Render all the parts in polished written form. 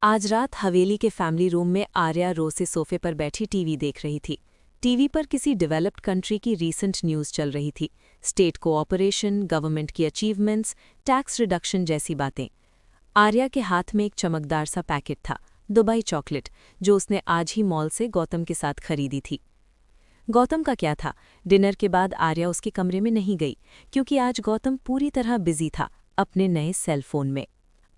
आज रात हवेली के फैमिली रूम में आर्या रो से सोफे पर बैठी टीवी देख रही थी। टीवी पर किसी डेवलप्ड कंट्री की रीसेंट न्यूज़ चल रही थी। स्टेट कोऑपरेशन, गवर्नमेंट की अचीवमेंट्स, टैक्स रिडक्शन जैसी बातें। आर्या के हाथ में एक चमकदार सा पैकेट था, दुबई चॉकलेट, जो उसने आज ही मॉल से गौतम के साथ खरीदी थी। गौतम का क्या था, डिनर के बाद आर्या उसके कमरे में नहीं गई, क्योंकि आज गौतम पूरी तरह बिजी था अपने नए सेल फोन में।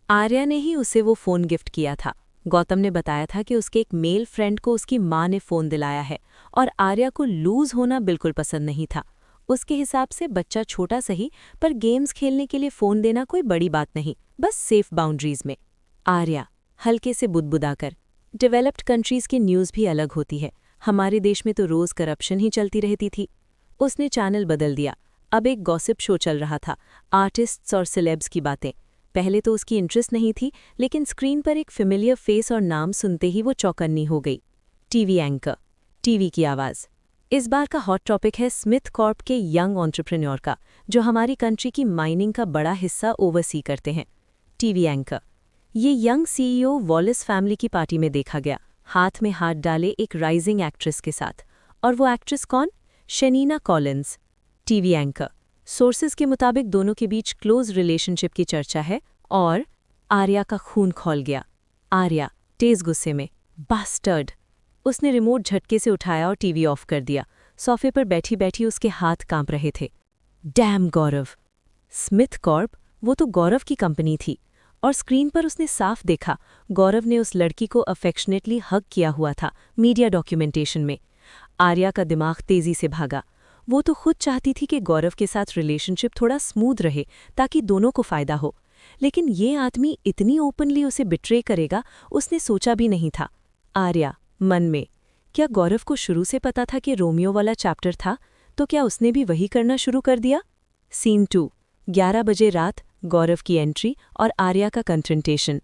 आर्या ने ही उसे वो फ़ोन गिफ्ट किया था। गौतम ने बताया था कि उसके एक मेल फ्रेंड को उसकी माँ ने फ़ोन दिलाया है और आर्या को लूज़ होना बिल्कुल पसंद नहीं था। उसके हिसाब से बच्चा छोटा सही, पर गेम्स खेलने के लिए फ़ोन देना कोई बड़ी बात नहीं, बस सेफ बाउंड्रीज़ में। आर्या हल्के से बुदबुदाकर, डेवलप्ड कंट्रीज़ की न्यूज़ भी अलग होती है, हमारे देश में तो रोज़ करप्शन ही चलती रहती थी। उसने चैनल बदल दिया। अब एक गॉसिप शो चल रहा था, आर्टिस्ट्स और सेलेब्स की बातें। पहले तो उसकी इंटरेस्ट नहीं थी, लेकिन स्क्रीन पर एक फेमिलियर फेस और नाम सुनते ही वो चौकन्नी हो गई। टीवी एंकर, टीवी की आवाज़। इस बार का हॉट टॉपिक है स्मिथ कॉर्प के यंग एंटरप्रेन्योर का, जो हमारी कंट्री की माइनिंग का बड़ा हिस्सा ओवरसी करते हैं। टीवी एंकर, ये यंग सीईओ वॉलिस फैमिली की पार्टी में देखा गया, हाथ में हाथ डाले एक राइजिंग एक्ट्रेस के साथ। और वो एक्ट्रेस कौन? शनीना कॉलिन्स। टीवी एंकर, सोर्सेज के मुताबिक दोनों के बीच क्लोज रिलेशनशिप की चर्चा है और आर्या का खून खौल गया। आर्या तेज गुस्से में, बास्टर्ड। उसने रिमोट झटके से उठाया और टीवी ऑफ कर दिया। सोफे पर बैठी बैठी उसके हाथ कांप रहे थे। डैम गौरव! स्मिथ कॉर्प, वो तो गौरव की कंपनी थी। और स्क्रीन पर उसने साफ देखा, गौरव ने उस लड़की को अफेक्शनेटली हग किया हुआ था मीडिया डॉक्यूमेंटेशन में। आर्या का दिमाग तेजी से भागा। वो तो खुद चाहती थी कि गौरव के साथ रिलेशनशिप थोड़ा स्मूथ रहे, ताकि दोनों को फायदा हो। लेकिन ये आदमी इतनी ओपनली उसे बिट्रे करेगा, उसने सोचा भी नहीं था। आर्या मन में, क्या गौरव को शुरू से पता था कि रोमियो वाला चैप्टर था? तो क्या उसने भी वही करना शुरू कर दिया? सीन 2, 11 बजे रात, गौरव की एंट्री और आर्या का कन्फ्रंटेशन।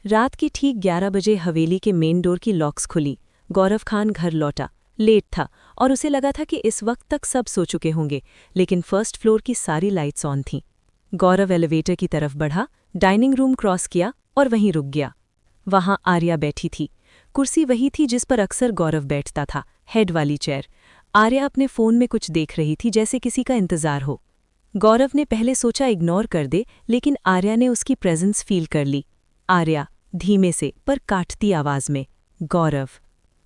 रात की ठीक 11 बजे हवेली के मेन डोर की लॉक्स खुली। गौरव खान घर लौटा। लेट था और उसे लगा था कि इस वक्त तक सब सो चुके होंगे, लेकिन फर्स्ट फ्लोर की सारी लाइट्स ऑन थीं। गौरव एलिवेटर की तरफ बढ़ा, डाइनिंग रूम क्रॉस किया और वहीं रुक गया। वहां आर्या बैठी थी। कुर्सी वही थी जिस पर अक्सर गौरव बैठता था, हेड वाली चेयर। आर्या अपने फ़ोन में कुछ देख रही थी, जैसे किसी का इंतज़ार हो। गौरव ने पहले सोचा इग्नोर कर दे, लेकिन आर्या ने उसकी प्रेजेंस फील कर ली। आर्या धीमे से पर काटती आवाज़ में, गौरव।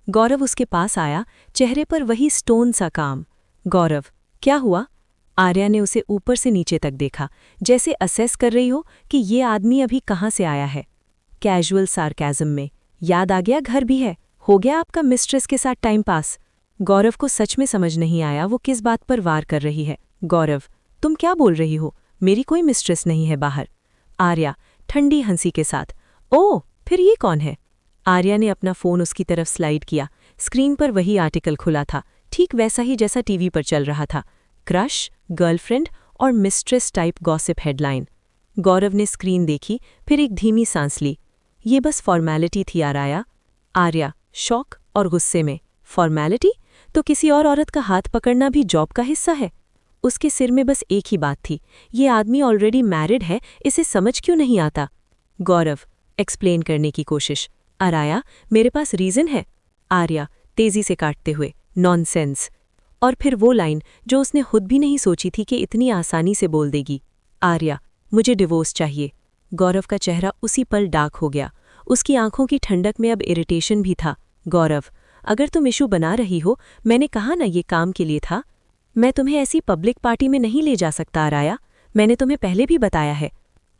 गौरव उसके पास आया, चेहरे पर वही स्टोन सा काम। गौरव, क्या हुआ? आर्या ने उसे ऊपर से नीचे तक देखा, जैसे असेस कर रही हो कि ये आदमी अभी कहाँ से आया है। कैजुअल सार्केज़म में, याद आ गया घर भी है, हो गया आपका मिस्ट्रेस के साथ टाइम पास। गौरव को सच में समझ नहीं आया वो किस बात पर वार कर रही है। गौरव, तुम क्या बोल रही हो? मेरी कोई मिस्ट्रेस नहीं है बाहर। आर्या ठंडी हंसी के साथ, ओह, फिर ये कौन है? आर्या ने अपना फ़ोन उसकी तरफ स्लाइड किया। स्क्रीन पर वही आर्टिकल खुला था, ठीक वैसा ही जैसा टीवी पर चल रहा था। क्रश, गर्लफ्रेंड और मिस्ट्रेस टाइप गॉसिप हेडलाइन। गौरव ने स्क्रीन देखी, फिर एक धीमी सांस ली। ये बस फॉर्मेलिटी थी आर्या। आर्या शॉक और गुस्से में, फॉर्मेलिटी? तो किसी और औरत का हाथ पकड़ना भी जॉब का हिस्सा है? उसके सिर में बस एक ही बात थी, ये आदमी ऑलरेडी मैरिड है, इसे समझ क्यों नहीं आता? गौरव एक्सप्लेन करने की कोशिश, आर्या मेरे पास रीज़न है। आर्या तेजी से काटते हुए, नॉनसेंस। और फिर वो लाइन जो उसने खुद भी नहीं सोची थी कि इतनी आसानी से बोल देगी। आर्या, मुझे डिवोर्स चाहिए। गौरव का चेहरा उसी पल डार्क हो गया। उसकी आंखों की ठंडक में अब इरिटेशन भी था। गौरव, अगर तुम इशू बना रही हो, मैंने कहा ना ये काम के लिए था। मैं तुम्हें ऐसी पब्लिक पार्टी में नहीं ले जा सकता आर्या, मैंने तुम्हें पहले भी बताया है।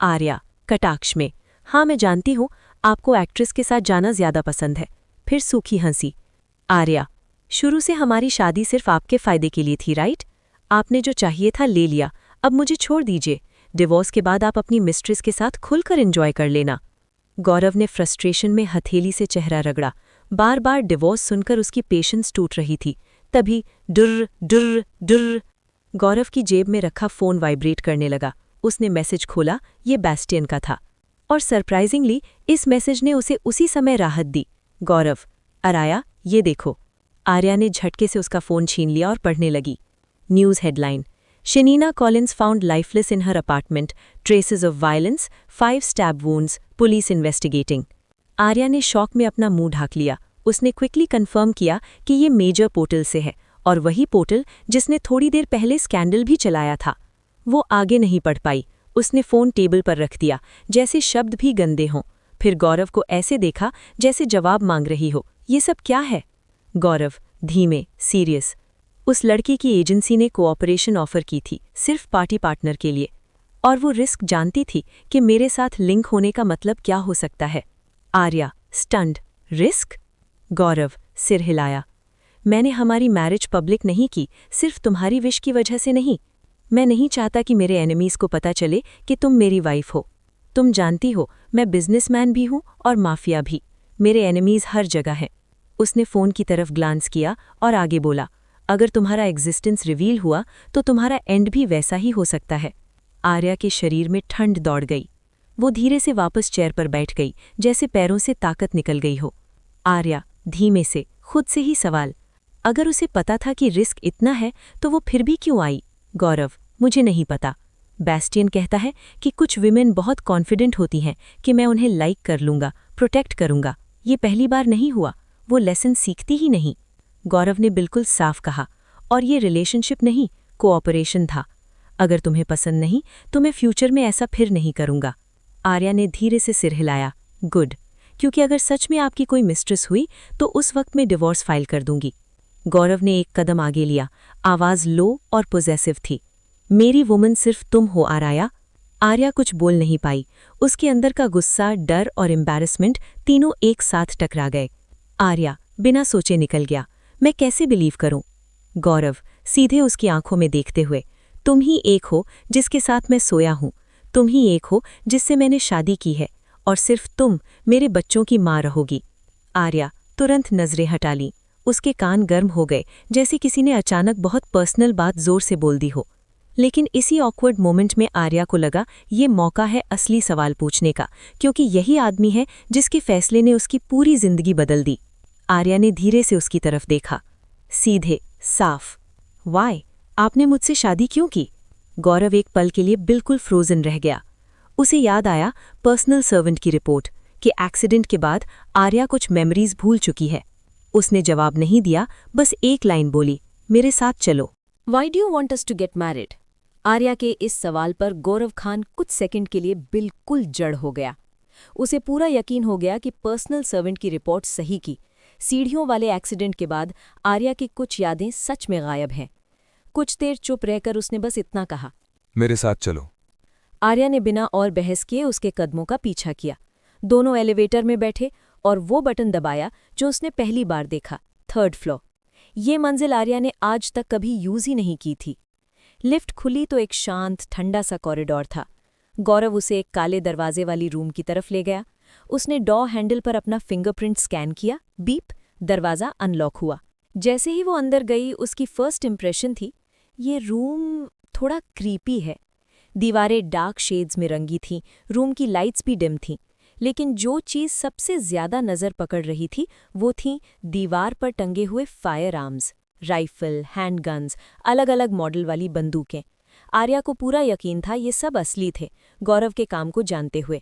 आर्या कटाक्ष में, हाँ मैं जानती हूँ, आपको एक्ट्रेस के साथ जाना ज्यादा पसंद है। फिर सूखी हंसी। आर्या, शुरू से हमारी शादी सिर्फ आपके फायदे के लिए थी, राइट? आपने जो चाहिए था ले लिया, अब मुझे छोड़ दीजिए। डिवोर्स के बाद आप अपनी मिस्ट्रेस के साथ खुलकर एंजॉय कर लेना। गौरव ने फ्रस्ट्रेशन में हथेली से चेहरा रगड़ा। बार बार डिवोर्स सुनकर उसकी पेशेंस टूट रही थी। तभी डुर्र डुर्र डुर्र, गौरव की जेब में रखा फ़ोन वाइब्रेट करने लगा। उसने मैसेज खोला, ये बैस्टियन का था। और सरप्राइजिंगली इस मैसेज ने उसे उसी समय राहत दी। गौरव, आर्या ये देखो। आर्या ने झटके से उसका फ़ोन छीन लिया और पढ़ने लगी। News headline, Shanina Collins found lifeless in her apartment, traces of violence, 5 stab wounds, police investigating. Arya ने शॉक में अपना मुंह ढाक लिया। उसने क्विकली कंफर्म किया कि ये मेजर पोर्टल से है, और वही पोर्टल जिसने थोड़ी देर पहले स्कैंडल भी चलाया था। वो आगे नहीं पढ़ पाई। उसने फ़ोन टेबल पर रख दिया, जैसे शब्द भी गंदे हों। फिर गौरव को ऐसे देखा जैसे जवाब मांग रही हो। ये सब क्या है? गौरव, धीमे, सीरियस। उस लड़की की एजेंसी ने कोऑपरेशन ऑफर की थी, सिर्फ पार्टी पार्टनर के लिए। और वो रिस्क जानती थी कि मेरे साथ लिंक होने का मतलब क्या हो सकता है। आर्या, स्टन्ड। रिस्क? गौरव, सिर हिलाया। मैंने हमारी मैरिज पब्लिक नहीं की, सिर्फ तुम्हारी विश की वजह से नहीं। मैं नहीं चाहता कि मेरे एनिमीज़ को पता चले कि तुम मेरी वाइफ हो। तुम जानती हो, मैं बिजनेसमैन भी हूँ और माफिया भी। मेरे एनिमीज़ हर जगह हैं। उसने फ़ोन की तरफ ग्लांस किया और आगे बोला, अगर तुम्हारा एग्जिस्टेंस रिवील हुआ तो तुम्हारा एंड भी वैसा ही हो सकता है। आर्या के शरीर में ठंड दौड़ गई। वो धीरे से वापस चेयर पर बैठ गई, जैसे पैरों से ताकत निकल गई हो। आर्या, धीमे से, खुद से ही सवाल। अगर उसे पता था कि रिस्क इतना है तो वो फिर भी क्यों आई? गौरव, मुझे नहीं पता। बैस्टियन कहता है कि कुछ विमेन बहुत कॉन्फिडेंट होती हैं कि मैं उन्हें लाइक कर लूंगा, प्रोटेक्ट करूंगा। ये पहली बार नहीं हुआ। वो लेसन सीखती ही नहीं। गौरव ने बिल्कुल साफ कहा, और ये रिलेशनशिप नहीं, कोऑपरेशन था। अगर तुम्हें पसंद नहीं तो मैं फ्यूचर में ऐसा फिर नहीं करूंगा। आर्या ने धीरे से सिर हिलाया। गुड, क्योंकि अगर सच में आपकी कोई मिस्ट्रेस हुई तो उस वक्त मैं डिवोर्स फाइल कर दूंगी। गौरव ने एक कदम आगे लिया। आवाज लो और पोजेसिव थी। मेरी वुमन सिर्फ तुम हो आर्या। आर्या कुछ बोल नहीं पाई। उसके अंदर का गुस्सा, डर और एम्बैरेसमेंट तीनों एक साथ टकरा गए। आर्या बिना सोचे निकल गया। मैं कैसे बिलीव करूं? गौरव, सीधे उसकी आंखों में देखते हुए, तुम ही एक हो जिसके साथ मैं सोया हूं। तुम ही एक हो जिससे मैंने शादी की है, और सिर्फ तुम मेरे बच्चों की माँ रहोगी। आर्या तुरंत नजरें हटा ली। उसके कान गर्म हो गए, जैसे किसी ने अचानक बहुत पर्सनल बात जोर से बोल दी हो। लेकिन इसी ऑकवर्ड मोमेंट में आर्या को लगा ये मौका है असली सवाल पूछने का, क्योंकि यही आदमी है जिसके फैसले ने उसकी पूरी जिंदगी बदल दी। आर्या ने धीरे से उसकी तरफ देखा, सीधे, साफ। वाई? आपने मुझसे शादी क्यों की? गौरव एक पल के लिए बिल्कुल फ्रोजन रह गया। उसे याद आया पर्सनल सर्वेंट की रिपोर्ट कि एक्सीडेंट के बाद आर्या कुछ मेमोरीज भूल चुकी है। उसने जवाब नहीं दिया, बस एक लाइन बोली, मेरे साथ चलो। Why do you want us to get married? Arya के इस सवाल पर गौरव खान कुछ सेकंड के लिए बिल्कुल जड़ हो गया। उसे पूरा यकीन हो गया कि पर्सनल सर्वेंट की रिपोर्ट सही की। सीढ़ियों वाले एक्सीडेंट के बाद आर्या की कुछ यादें सच में गायब हैं। कुछ देर चुप रहकर उसने बस इतना कहा, मेरे साथ चलो। आर्या ने बिना और बहस किए उसके कदमों का पीछा किया। दोनों एलिवेटर में बैठे और वो बटन दबाया जो उसने पहली बार देखा, 3rd फ्लोर। ये मंजिल आर्या ने आज तक कभी यूज ही नहीं की थी। लिफ्ट खुली तो एक शांत, ठंडा सा कॉरिडोर था। गौरव उसे एक काले दरवाजे वाली रूम की तरफ ले गया। उसने डॉ हैंडल पर अपना फिंगरप्रिंट स्कैन किया। बीप, दरवाज़ा अनलॉक हुआ। जैसे ही वो अंदर गई, उसकी फर्स्ट इंप्रेशन थी, ये रूम थोड़ा क्रीपी है। दीवारें डार्क शेड्स में रंगी थीं, रूम की लाइट्स भी डिम थीं। लेकिन जो चीज़ सबसे ज़्यादा नज़र पकड़ रही थी वो थीं दीवार पर टंगे हुए फायर आर्म्स, राइफल, हैंडगन्स, अलग अलग मॉडल वाली बंदूकें। आर्या को पूरा यकीन था ये सब असली थे, गौरव के काम को जानते हुए।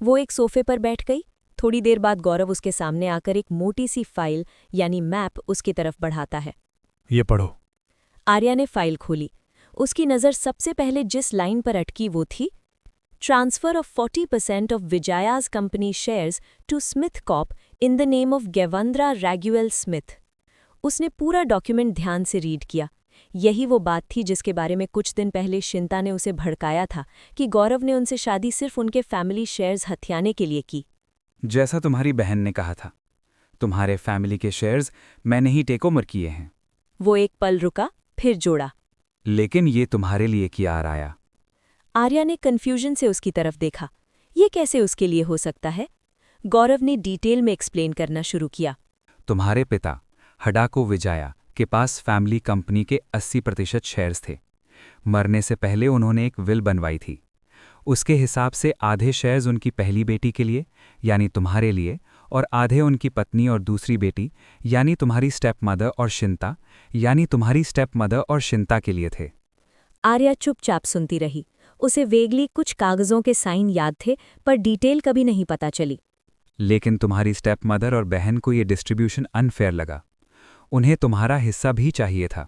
वो एक सोफे पर बैठ गई। थोड़ी देर बाद गौरव उसके सामने आकर एक मोटी सी फाइल यानी मैप उसकी तरफ बढ़ाता है। ये पढ़ो। आर्या ने फाइल खोली। उसकी नज़र सबसे पहले जिस लाइन पर अटकी वो थी, transfer of 40% of Vijaya's company shares to Smith Corp in the name of Gevandra Raguel Smith. उसने पूरा डॉक्यूमेंट ध्यान से रीड किया। यही वो बात थी जिसके बारे में कुछ दिन पहले शिंता ने उसे भड़काया था कि गौरव ने उनसे शादी सिर्फ उनके फैमिली शेयर्स हथियाने के लिए की। जैसा तुम्हारी बहन ने कहा था, तुम्हारे फैमिली के शेयर्स मैंने ही टेक ओवर किए हैं। वो एक पल रुका, फिर जोड़ा, लेकिन ये तुम्हारे लिए किया आर्या। आर्या ने कन्फ्यूजन से उसकी तरफ देखा। ये कैसे उसके लिए हो सकता है? गौरव ने डिटेल में एक्सप्लेन करना शुरू किया। तुम्हारे पिता हडाको विजाया के पास फैमिली कंपनी के 80% शेयर्स थे। मरने से पहले उन्होंने एक विल बनवाई थी। उसके हिसाब से आधे शेयर्स उनकी पहली बेटी के लिए यानी तुम्हारे लिए, और आधे उनकी पत्नी और दूसरी बेटी यानी तुम्हारी स्टेप मदर और शिंता यानी तुम्हारी स्टेप मदर और शिंता के लिए थे। आर्या चुपचाप सुनती रही। उसे वेगली कुछ कागजों के साइन याद थे, पर डिटेल कभी नहीं पता चली। लेकिन तुम्हारी स्टेप मदर और बहन को ये डिस्ट्रीब्यूशन अनफेयर लगा। उन्हें तुम्हारा हिस्सा भी चाहिए था।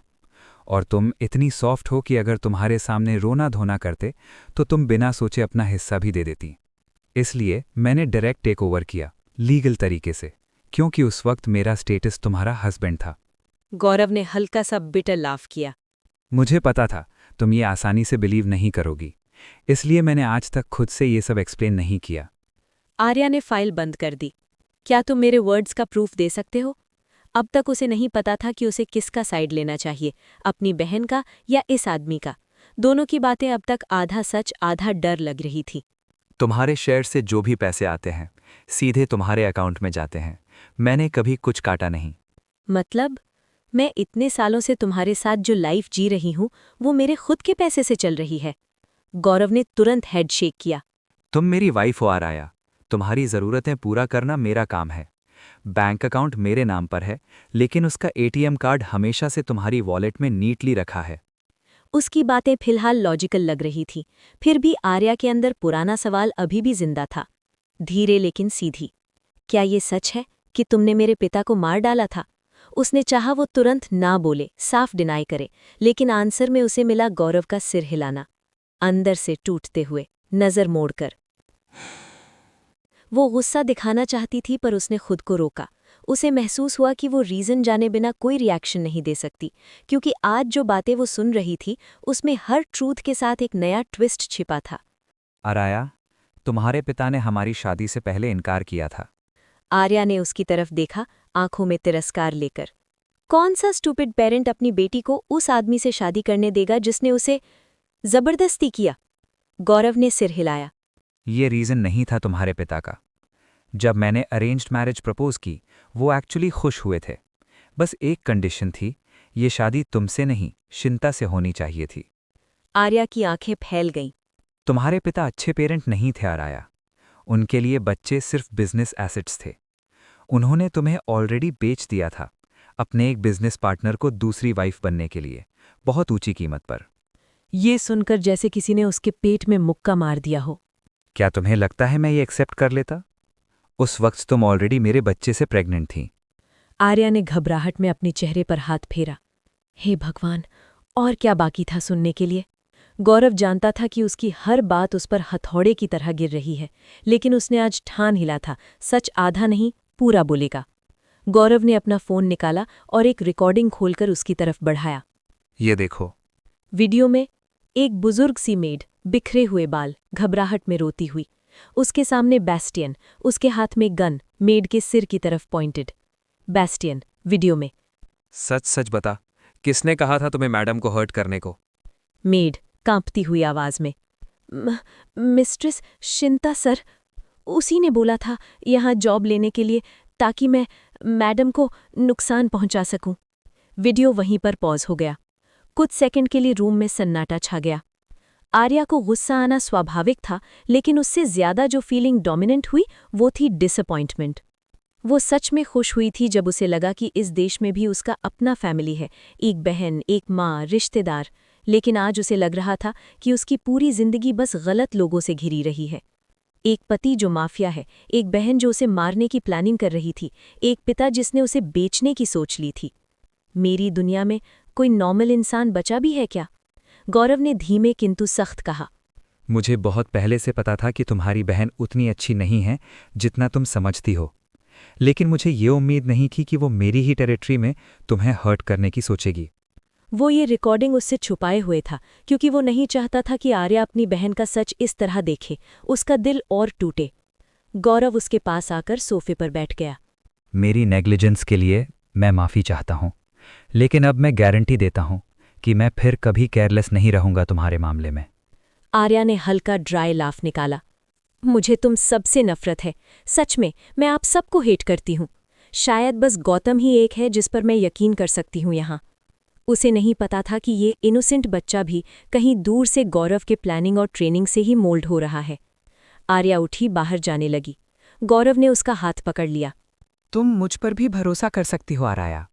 और तुम इतनी सॉफ्ट हो कि अगर तुम्हारे सामने रोना धोना करते तो तुम बिना सोचे अपना हिस्सा भी दे देती। इसलिए मैंने डायरेक्ट टेक ओवर किया, लीगल तरीके से, क्योंकि उस वक्त मेरा स्टेटस तुम्हारा हस्बैंड था। गौरव ने हल्का सा बिटर लाफ किया। मुझे पता था तुम ये आसानी से बिलीव नहीं करोगी, इसलिए मैंने आज तक खुद से ये सब एक्सप्लेन नहीं किया। आर्या ने फाइल बंद कर दी। क्या तुम मेरे वर्ड्स का प्रूफ दे सकते हो? अब तक उसे नहीं पता था कि उसे किसका साइड लेना चाहिए, अपनी बहन का या इस आदमी का। दोनों की बातें अब तक आधा सच आधा डर लग रही थी। तुम्हारे शेयर से जो भी पैसे आते हैं सीधे तुम्हारे अकाउंट में जाते हैं। मैंने कभी कुछ काटा नहीं। मतलब मैं इतने सालों से तुम्हारे साथ जो लाइफ जी रही हूं वो मेरे खुद के पैसे से चल रही है। गौरव ने तुरंत हेड शेक किया। तुम मेरी वाइफ हो आराया। तुम्हारी ज़रूरतें पूरा करना मेरा काम है। बैंक अकाउंट मेरे नाम पर है, लेकिन उसका एटीएम कार्ड हमेशा से तुम्हारी वॉलेट में नीटली रखा है। उसकी बातें फिलहाल लॉजिकल लग रही थी, फिर भी आर्या के अंदर पुराना सवाल अभी भी जिंदा था। धीरे लेकिन सीधी, क्या ये सच है कि तुमने मेरे पिता को मार डाला था? उसने चाहा वो तुरंत ना बोले, साफ डिनाई करे, लेकिन आंसर में उसे मिला गौरव का सिर हिलाना, अंदर से टूटते हुए, नजर मोड़कर। वो गुस्सा दिखाना चाहती थी पर उसने खुद को रोका। उसे महसूस हुआ कि वो रीज़न जाने बिना कोई रिएक्शन नहीं दे सकती, क्योंकि आज जो बातें वो सुन रही थी उसमें हर ट्रूथ के साथ एक नया ट्विस्ट छिपा था। आराया, तुम्हारे पिता ने हमारी शादी से पहले इनकार किया था। आर्या ने उसकी तरफ देखा, आंखों में तिरस्कार लेकर। कौन सा स्टूपिड पेरेंट अपनी बेटी को उस आदमी से शादी करने देगा जिसने उसे जबरदस्ती किया? गौरव ने सिर हिलाया। ये रीज़न नहीं था तुम्हारे पिता का। जब मैंने अरेंज्ड मैरिज प्रपोज की, वो एक्चुअली खुश हुए थे। बस एक कंडीशन थी, ये शादी तुमसे नहीं, शिंता से होनी चाहिए थी। आर्या की आंखें फैल गईं। तुम्हारे पिता अच्छे पेरेंट नहीं थे आराया। उनके लिए बच्चे सिर्फ बिजनेस एसेट्स थे। उन्होंने तुम्हें ऑलरेडी बेच दिया था, अपने एक बिजनेस पार्टनर को दूसरी वाइफ बनने के लिए, बहुत ऊंची कीमत पर। ये सुनकर जैसे किसी ने उसके पेट में मुक्का मार दिया हो। क्या तुम्हें लगता है मैं ये एक्सेप्ट कर लेता? उस वक्त तुम ऑलरेडी मेरे बच्चे से प्रेग्नेंट थी। आर्या ने घबराहट में अपने चेहरे पर हाथ फेरा। हे भगवान, और क्या बाकी था सुनने के लिए? गौरव जानता था कि उसकी हर बात उस पर हथौड़े की तरह गिर रही है, लेकिन उसने आज ठान हिला था, सच आधा नहीं पूरा बोलेगा। गौरव ने अपना फोन निकाला और एक रिकॉर्डिंग खोलकर उसकी तरफ बढ़ाया। ये देखो। वीडियो में एक बुजुर्ग सी मेड, बिखरे हुए बाल, घबराहट में रोती हुई। उसके सामने बैस्टियन, उसके हाथ में गन, मेड के सिर की तरफ पॉइंटेड। बैस्टियन वीडियो में। सच सच बता, किसने कहा था तुम्हें मैडम को हर्ट करने को? मेड कांपती हुई आवाज में। मिस्ट्रेस शिंता सर, उसी ने बोला था यहाँ जॉब लेने के लिए, ताकि मैं मैडम को नुकसान पहुंचा सकूं। वीडियो वहीं पर पॉज हो गया। कुछ सेकंड के लिए रूम में सन्नाटा छा गया। आर्या को गुस्सा आना स्वाभाविक था, लेकिन उससे ज्यादा जो फीलिंग डोमिनेंट हुई वो थी डिसअपॉइंटमेंट। वो सच में खुश हुई थी जब उसे लगा कि इस देश में भी उसका अपना फैमिली है, एक बहन, एक माँ, रिश्तेदार। लेकिन आज उसे लग रहा था कि उसकी पूरी जिंदगी बस गलत लोगों से घिरी रही है। एक पति जो माफिया है, एक बहन जो उसे मारने की प्लानिंग कर रही थी, एक पिता जिसने उसे बेचने की सोच ली थी। मेरी दुनिया में कोई नॉर्मल इंसान बचा भी है क्या? गौरव ने धीमे किंतु सख्त कहा। मुझे बहुत पहले से पता था कि तुम्हारी बहन उतनी अच्छी नहीं है जितना तुम समझती हो, लेकिन मुझे ये उम्मीद नहीं थी कि वो मेरी ही टेरिटरी में तुम्हें हर्ट करने की सोचेगी। वो ये रिकॉर्डिंग उससे छुपाए हुए था, क्योंकि वो नहीं चाहता था कि आर्या अपनी बहन का सच इस तरह देखे, उसका दिल और टूटे। गौरव उसके पास आकर सोफे पर बैठ गया। मेरी नेग्लिजेंस के लिए मैं माफ़ी चाहता हूँ, लेकिन अब मैं गारंटी देता हूँ कि मैं फिर कभी केयरलेस नहीं रहूंगा तुम्हारे मामले में। आर्या ने हल्का ड्राई लाफ निकाला। मुझे तुम सबसे नफरत है, सच में मैं आप सबको हेट करती हूँ। शायद बस गौतम ही एक है जिस पर मैं यकीन कर सकती हूँ यहाँ। उसे नहीं पता था कि ये इनोसेंट बच्चा भी कहीं दूर से गौरव के प्लानिंग और ट्रेनिंग से ही मोल्ड हो रहा है। आर्या उठी, बाहर जाने लगी। गौरव ने उसका हाथ पकड़ लिया। तुम मुझ पर भी भरोसा कर सकती हो आराया।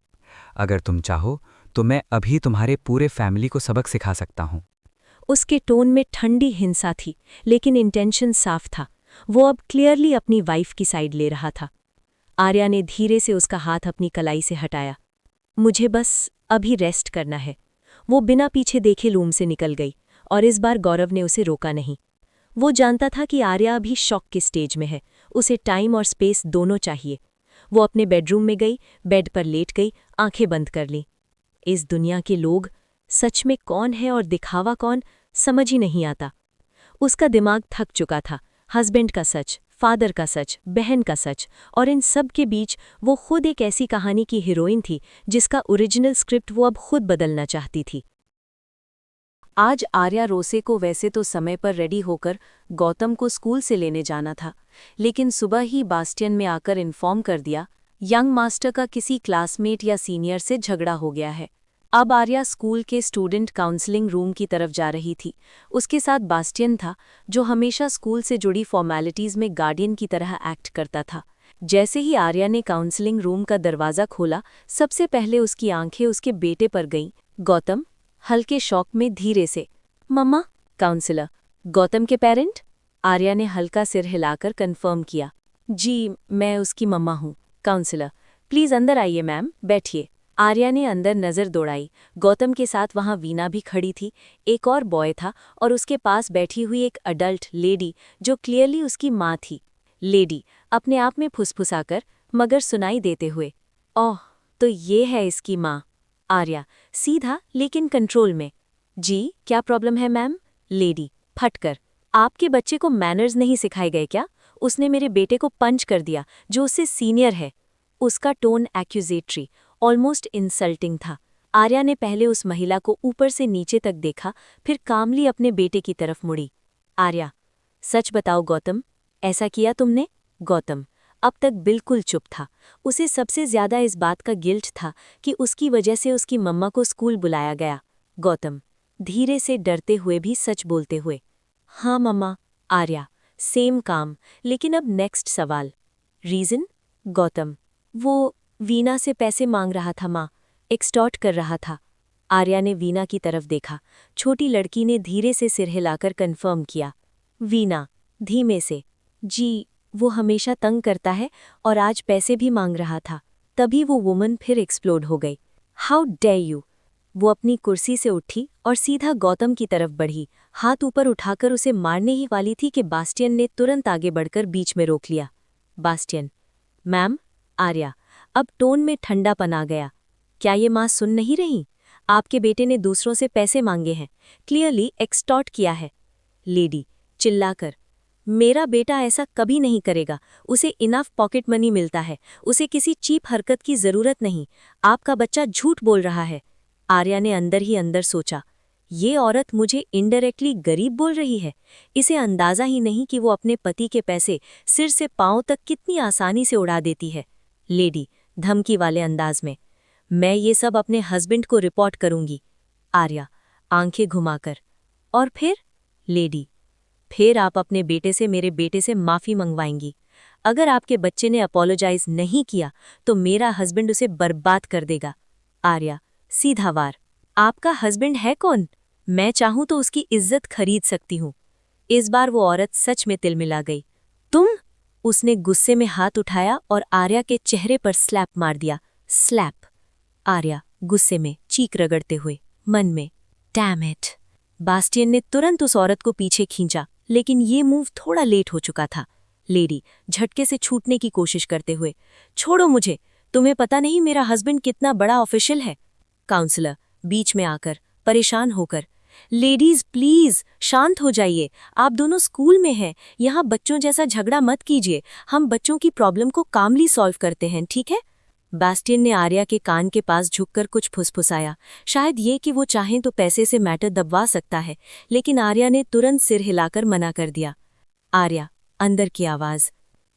अगर तुम चाहो तो मैं अभी तुम्हारे पूरे फैमिली को सबक सिखा सकता हूँ। उसके टोन में ठंडी हिंसा थी, लेकिन इंटेंशन साफ था। वो अब क्लियरली अपनी वाइफ की साइड ले रहा था। आर्या ने धीरे से उसका हाथ अपनी कलाई से हटाया। मुझे बस अभी रेस्ट करना है। वो बिना पीछे देखे रूम से निकल गई और इस बार गौरव ने उसे रोका नहीं। वो जानता था कि आर्या अभी शॉक के स्टेज में है, उसे टाइम और स्पेस दोनों चाहिए। वो अपने बेडरूम में गई, बेड पर लेट गई, आंखें बंद कर लीं। इस दुनिया के लोग सच में कौन है और दिखावा कौन, समझ ही नहीं आता। उसका दिमाग थक चुका था। हस्बैंड का सच, फादर का सच, बहन का सच, और इन सब के बीच वो खुद एक ऐसी कहानी की हीरोइन थी जिसका ओरिजिनल स्क्रिप्ट वो अब खुद बदलना चाहती थी। आज आर्या रोसे को वैसे तो समय पर रेडी होकर गौतम को स्कूल से लेने जाना था, लेकिन सुबह ही बास्टियन में आकर इन्फॉर्म कर दिया यंग मास्टर का किसी क्लासमेट या सीनियर से झगड़ा हो गया है। अब आर्या स्कूल के स्टूडेंट काउंसलिंग रूम की तरफ जा रही थी। उसके साथ बास्टियन था, जो हमेशा स्कूल से जुड़ी फॉर्मेलिटीज में गार्डियन की तरह एक्ट करता था। जैसे ही आर्या ने काउंसलिंग रूम का दरवाज़ा खोला, सबसे पहले उसकी आंखें उसके बेटे पर गईं। गौतम हल्के शॉक में धीरे से, मम्मा। काउंसलर, गौतम के पेरेंट? आर्या ने हल्का सिर हिलाकर कंफर्म किया, जी मैं उसकी मम्मा हूँ। काउंसलर, प्लीज़ अंदर आइए मैम, बैठिए। आर्या ने अंदर नज़र दौड़ाई। गौतम के साथ वहाँ वीना भी खड़ी थी, एक और बॉय था और उसके पास बैठी हुई एक अडल्ट लेडी जो क्लियरली उसकी माँ थी। लेडी अपने आप में फुसफुसाकर मगर सुनाई देते हुए, ओह तो ये है इसकी माँ। आर्या सीधा लेकिन कंट्रोल में, जी क्या प्रॉब्लम है मैम? लेडी फटकर, आपके बच्चे को मैनर्स नहीं सिखाए गए क्या? उसने मेरे बेटे को पंच कर दिया जो उससे सीनियर है। उसका टोन एक्यूजेटरी, ऑलमोस्ट इंसल्टिंग था। आर्या ने पहले उस महिला को ऊपर से नीचे तक देखा, फिर कामली अपने बेटे की तरफ मुड़ी। आर्या, सच बताओ गौतम, ऐसा किया तुमने? गौतम अब तक बिल्कुल चुप था। उसे सबसे ज्यादा इस बात का गिल्ट था कि उसकी वजह से उसकी मम्मा को स्कूल बुलाया गया। गौतम धीरे से डरते हुए भी सच बोलते हुए, हाँ मम्मा। आर्या सेम काम, लेकिन अब नेक्स्ट सवाल, रीज़न? गौतम वो वीना से पैसे मांग रहा था माँ, एक्सटॉर्ट कर रहा था। आर्या ने वीना की तरफ देखा। छोटी लड़की ने धीरे से सिर हिलाकर कन्फर्म किया। वीना धीमे से, जी वो हमेशा तंग करता है और आज पैसे भी मांग रहा था। तभी वो वुमन फिर एक्सप्लोड हो गई। How dare you! वो अपनी कुर्सी से उठी और सीधा गौतम की तरफ बढ़ी, हाथ ऊपर उठाकर उसे मारने ही वाली थी कि बास्टियन ने तुरंत आगे बढ़कर बीच में रोक लिया। Bastian, ma'am. आर्या अब टोन में ठंडापन आ गया, क्या ये माँ सुन नहीं रही? आपके बेटे ने दूसरों से पैसे मांगे हैं, क्लियरली एक्सटॉर्ट किया है। लेडी चिल्लाकर, मेरा बेटा ऐसा कभी नहीं करेगा, उसे इनफ पॉकेट मनी मिलता है, उसे किसी चीप हरकत की जरूरत नहीं। आपका बच्चा झूठ बोल रहा है। आर्या ने अंदर ही अंदर सोचा, ये औरत मुझे इनडायरेक्टली गरीब बोल रही है। इसे अंदाजा ही नहीं कि वो अपने पति के पैसे सिर से पांव तक कितनी आसानी से उड़ा देती है। लेडी धमकी वाले अंदाज में, मैं ये सब अपने हस्बैंड को रिपोर्ट करूंगी। आर्या आंखें घुमाकर, और फिर? लेडी फिर आप अपने बेटे से मेरे बेटे से माफ़ी मंगवाएंगी। अगर आपके बच्चे ने अपोलोजाइज नहीं किया तो मेरा हस्बैंड उसे बर्बाद कर देगा। आर्या सीधा वार, आपका हस्बैंड है कौन? मैं चाहूं तो उसकी इज्जत खरीद सकती हूँ। इस बार वो औरत सच में तिलमिला गई। तुम? उसने गुस्से में हाथ उठाया और आर्या के चेहरे पर स्लैप मार दिया। स्लैप। आर्या गुस्से में चीख रगड़ते हुए, मन में, डैम इट। बास्टियन ने तुरंत उस औरत को पीछे खींचा, लेकिन ये मूव थोड़ा लेट हो चुका था। लेडी झटके से छूटने की कोशिश करते हुए, छोड़ो मुझे, तुम्हें पता नहीं मेरा हस्बैंड कितना बड़ा ऑफिशियल है। काउंसलर बीच में आकर परेशान होकर, लेडीज प्लीज शांत हो जाइए, आप दोनों स्कूल में हैं, यहाँ बच्चों जैसा झगड़ा मत कीजिए, हम बच्चों की प्रॉब्लम को कामली सॉल्व करते हैं, ठीक है? बास्टियन ने आर्या के कान के पास झुककर कुछ फुसफुसाया, शायद ये कि वो चाहें तो पैसे से मैटर दबवा सकता है, लेकिन आर्या ने तुरंत सिर हिलाकर मना कर दिया। आर्या अंदर की आवाज,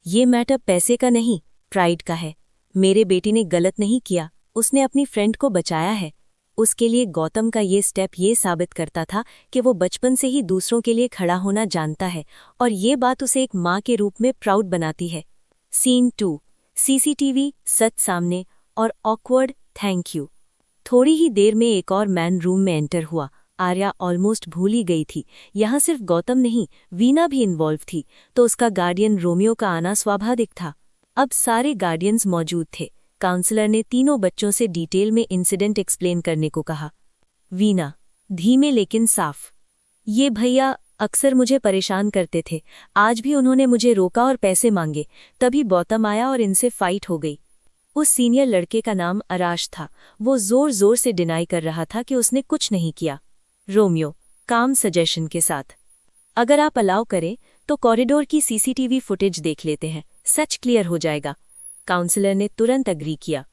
ये मैटर पैसे का नहीं, प्राइड का है। मेरे बेटी ने गलत नहीं किया, उसने अपनी फ्रेंड को बचाया है। उसके लिए गौतम का ये स्टेप ये साबित करता था कि वो बचपन से ही दूसरों के लिए खड़ा होना जानता है, और ये बात उसे एक माँ के रूप में प्राउड बनाती है। सीन 2, सीसीटीवी, सच सामने और ऑकवर्ड थैंक यू। थोड़ी ही देर में एक और मैन रूम में एंटर हुआ, आर्या ऑलमोस्ट भूल ही गई थी, यहाँ सिर्फ गौतम नहीं, वीना भी इन्वॉल्व थी, तो उसका गार्डियन रोमियो का आना स्वाभाविक था। अब सारे गार्डियंस मौजूद थे। काउंसलर ने तीनों बच्चों से डिटेल में इंसिडेंट एक्सप्लेन करने को कहा। वीना, धीमे लेकिन साफ। ये भैया अक्सर मुझे परेशान करते थे, आज भी उन्होंने मुझे रोका और पैसे मांगे, तभी गौतम आया और इनसे फाइट हो गई। उस सीनियर लड़के का नाम आराश था। वो जोर जोर से डिनाई कर रहा था कि उसने कुछ नहीं किया। रोमियो, काम सजेशन के साथ, अगर आप अलाउ करें तो कॉरिडोर की सीसीटीवी फुटेज देख लेते हैं, सच क्लियर हो जाएगा। काउंसलर ने तुरंत अग्री किया।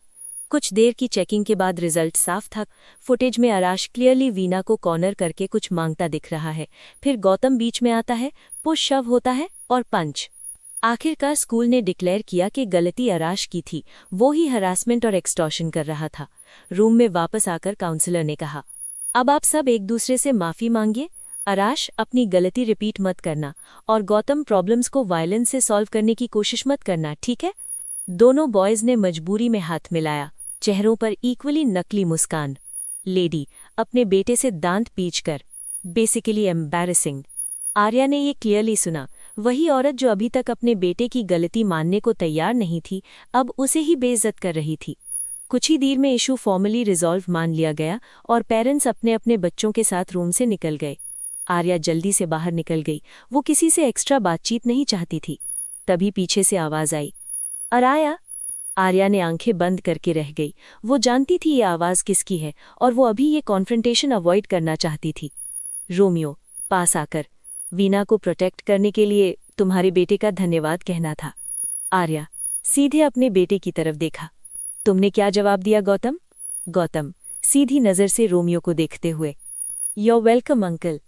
कुछ देर की चेकिंग के बाद रिजल्ट साफ था। फुटेज में आराश क्लियरली वीना को कॉर्नर करके कुछ मांगता दिख रहा है, फिर गौतम बीच में आता है, पुश शव होता है और पंच। आखिरकार स्कूल ने डिक्लेयर किया कि गलती आराश की थी, वो ही हरासमेंट और एक्सटॉर्शन कर रहा था। रूम में वापस आकर काउंसलर ने कहा, अब आप सब एक दूसरे से माफी मांगिए। आराश, अपनी गलती रिपीट मत करना, और गौतम, प्रॉब्लम्स को वायलेंस से सॉल्व करने की कोशिश मत करना, ठीक है? दोनों बॉयज ने मजबूरी में हाथ मिलाया, चेहरों पर इक्वली नकली मुस्कान। लेडी, अपने बेटे से दांत पींचकर, बेसिकली एम्बैरेसिंग। आर्या ने ये क्लियरली सुना। वही औरत जो अभी तक अपने बेटे की गलती मानने को तैयार नहीं थी, अब उसे ही बेइज्जत कर रही थी। कुछ ही देर में इशू फॉर्मली रिजॉल्व मान लिया गया और पेरेंट्स अपने अपने बच्चों के साथ रूम से निकल गए। आर्या जल्दी से बाहर निकल गई, वो किसी से एक्स्ट्रा बातचीत नहीं चाहती थी। तभी पीछे से आवाज आई, अराया। आर्या ने आंखें बंद करके रह गई। वो जानती थी ये आवाज किसकी है और वो अभी ये कॉन्फ्रंटेशन अवॉइड करना चाहती थी। रोमियो, पास आकर, वीना को प्रोटेक्ट करने के लिए तुम्हारे बेटे का धन्यवाद कहना था। आर्या सीधे अपने बेटे की तरफ देखा। तुमने क्या जवाब दिया गौतम? गौतम सीधी नजर से रोमियो को देखते हुए, योर वेलकम अंकल।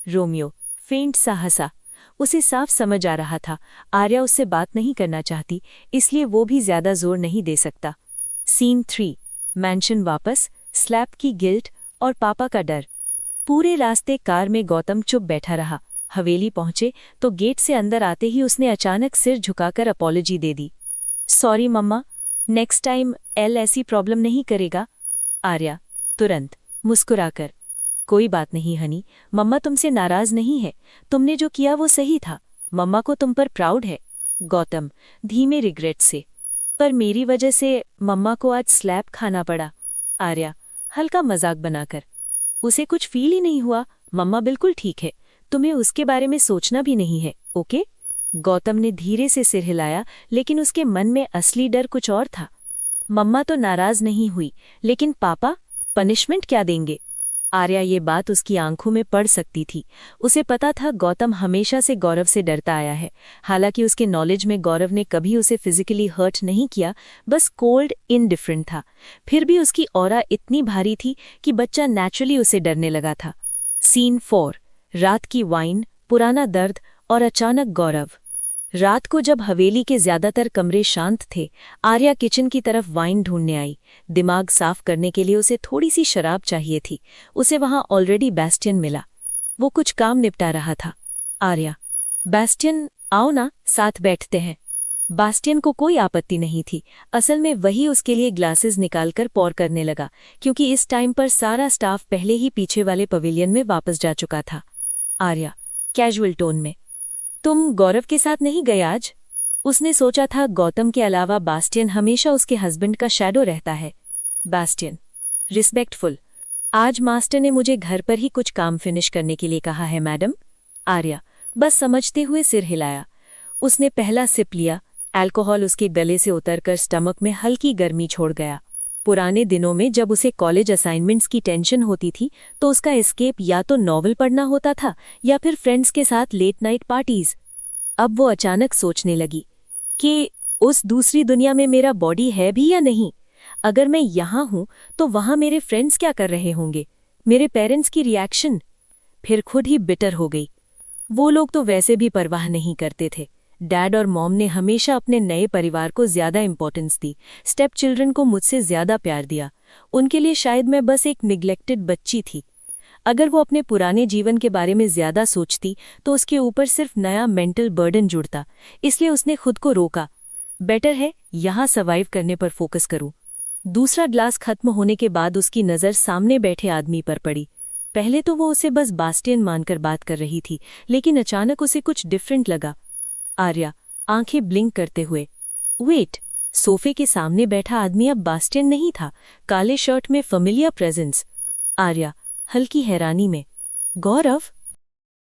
रोमियो फेंट सा हंसा। उसे साफ समझ आ रहा था आर्या उससे बात नहीं करना चाहती, इसलिए वो भी ज्यादा जोर नहीं दे सकता। सीन 3, मैंशन वापस, स्लैप की गिल्ट और पापा का डर। पूरे रास्ते कार में गौतम चुप बैठा रहा। हवेली पहुंचे तो गेट से अंदर आते ही उसने अचानक सिर झुकाकर अपॉलॉजी दे दी। सॉरी मम्मा, नेक्स्ट टाइम एल ऐसी प्रॉब्लम नहीं करेगा। आर्या तुरंत मुस्कुराकर, कोई बात नहीं हनी, मम्मा तुमसे नाराज नहीं है, तुमने जो किया वो सही था, मम्मा को तुम पर प्राउड है। गौतम धीमे रिग्रेट से, पर मेरी वजह से मम्मा को आज स्लैप खाना पड़ा। आर्या हल्का मजाक बनाकर, उसे कुछ फील ही नहीं हुआ, मम्मा बिल्कुल ठीक है, तुम्हें उसके बारे में सोचना भी नहीं है, ओके? गौतम ने धीरे से सिर हिलाया, लेकिन उसके मन में असली डर कुछ और था। मम्मा तो नाराज नहीं हुई, लेकिन पापा पनिशमेंट क्या देंगे? आर्या ये बात उसकी आंखों में पड़ सकती थी। उसे पता था गौतम हमेशा से गौरव से डरता आया है। हालांकि उसके नॉलेज में गौरव ने कभी उसे फिजिकली हर्ट नहीं किया, बस कोल्ड इनडिफरेंट था। फिर भी उसकी ऑरा इतनी भारी थी कि बच्चा नेचुरली उसे डरने लगा था। सीन 4, रात की वाइन, पुराना दर्द और अचानक गौरव। रात को जब हवेली के ज्यादातर कमरे शांत थे, आर्या किचन की तरफ वाइन ढूंढने आई। दिमाग साफ करने के लिए उसे थोड़ी सी शराब चाहिए थी। उसे वहां ऑलरेडी बैस्टियन मिला। वो कुछ काम निपटा रहा था। आर्या, बैस्टियन आओ ना, साथ बैठते हैं। बास्टियन को कोई आपत्ति नहीं थी। असल में वही उसके लिए ग्लासेस निकालकर पौर करने लगा, क्योंकि इस टाइम पर सारा स्टाफ पहले ही पीछे वाले पवेलियन में वापस जा चुका था। आर्या कैजुअल टोन में, तुम गौरव के साथ नहीं गए आज? उसने सोचा था गौतम के अलावा बास्टियन हमेशा उसके हस्बैंड का शैडो रहता है। बास्टियन रिस्पेक्टफुल, आज मास्टर ने मुझे घर पर ही कुछ काम फिनिश करने के लिए कहा है मैडम। आर्या बस समझते हुए सिर हिलाया। उसने पहला सिप लिया। अल्कोहल उसके गले से उतरकर स्टमक में हल्की गर्मी छोड़ गया। पुराने दिनों में जब उसे कॉलेज असाइनमेंट्स की टेंशन होती थी तो उसका एस्केप या तो नॉवल पढ़ना होता था या फिर फ्रेंड्स के साथ लेट नाइट पार्टीज। अब वो अचानक सोचने लगी कि उस दूसरी दुनिया में मेरा बॉडी है भी या नहीं। अगर मैं यहाँ हूँ तो वहाँ मेरे फ्रेंड्स क्या कर रहे होंगे, मेरे पेरेंट्स की रिएक्शन। फिर खुद ही बिटर हो गई। वो लोग तो वैसे भी परवाह नहीं करते थे। डैड और मॉम ने हमेशा अपने नए परिवार को ज्यादा इंपॉर्टेंस दी, स्टेप चिल्ड्रन को मुझसे ज्यादा प्यार दिया। उनके लिए शायद मैं बस एक निग्लेक्टेड बच्ची थी। अगर वो अपने पुराने जीवन के बारे में ज्यादा सोचती तो उसके ऊपर सिर्फ नया मेंटल बर्डन जुड़ता, इसलिए उसने खुद को रोका। बेटर है यहाँ सर्वाइव करने पर फोकस करूं। दूसरा ग्लास खत्म होने के बाद उसकी नज़र सामने बैठे आदमी पर पड़ी। पहले तो वो उसे बस बास्टियन मानकर बात कर रही थी, लेकिन अचानक उसे कुछ डिफरेंट लगा। आर्या, आंखें ब्लिंक करते हुए, वेट, सोफे के सामने बैठा आदमी अब बास्टियन नहीं था, काले शर्ट में फैमिलियर प्रेजेंस। आर्या, हल्की हैरानी में, गौरव?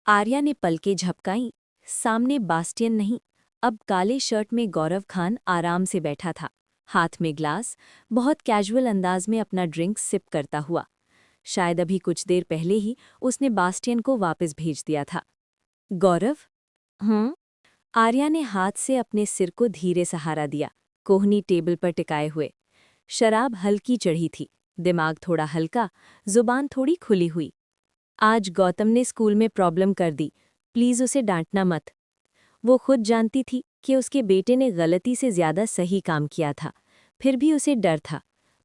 आर्या ने पलकें झपकाईं। सामने बास्टियन नहीं, अब काले शर्ट में गौरव खान आराम से बैठा था, हाथ में ग्लास, बहुत कैजुअल अंदाज में अपना ड्रिंक सिप करता हुआ। शायद अभी कुछ देर पहले ही उसने बास्टियन को वापस भेज दिया था। गौरव? आर्या ने हाथ से अपने सिर को धीरे सहारा दिया, कोहनी टेबल पर टिकाए हुए। शराब हल्की चढ़ी थी, दिमाग थोड़ा हल्का, जुबान थोड़ी खुली हुई। आज गौतम ने स्कूल में प्रॉब्लम कर दी, प्लीज उसे डांटना मत। वो खुद जानती थी कि उसके बेटे ने गलती से ज्यादा सही काम किया था, फिर भी उसे डर था।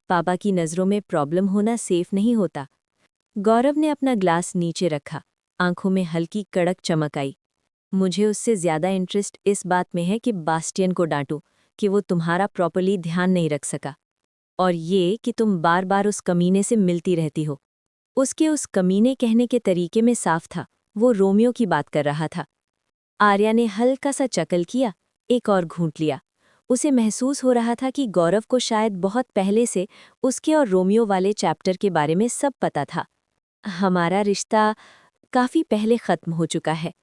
पापा की नज़रों में प्रॉब्लम होना सेफ नहीं होता। गौरव ने अपना ग्लास नीचे रखा, आंखों में हल्की कड़क चमक आई। मुझे उससे ज्यादा इंटरेस्ट इस बात में है कि बास्टियन को डांटूं कि वो तुम्हारा प्रॉपर्ली ध्यान नहीं रख सका, और ये कि तुम बार बार उस कमीने से मिलती रहती हो। उसके उस कमीने कहने के तरीके में साफ था वो रोमियो की बात कर रहा था। आर्या ने हल्का सा चकल किया, एक और घूंट लिया। उसे महसूस हो रहा था कि गौरव को शायद बहुत पहले से उसके और रोमियो वाले चैप्टर के बारे में सब पता था। हमारा रिश्ता काफी पहले खत्म हो चुका है।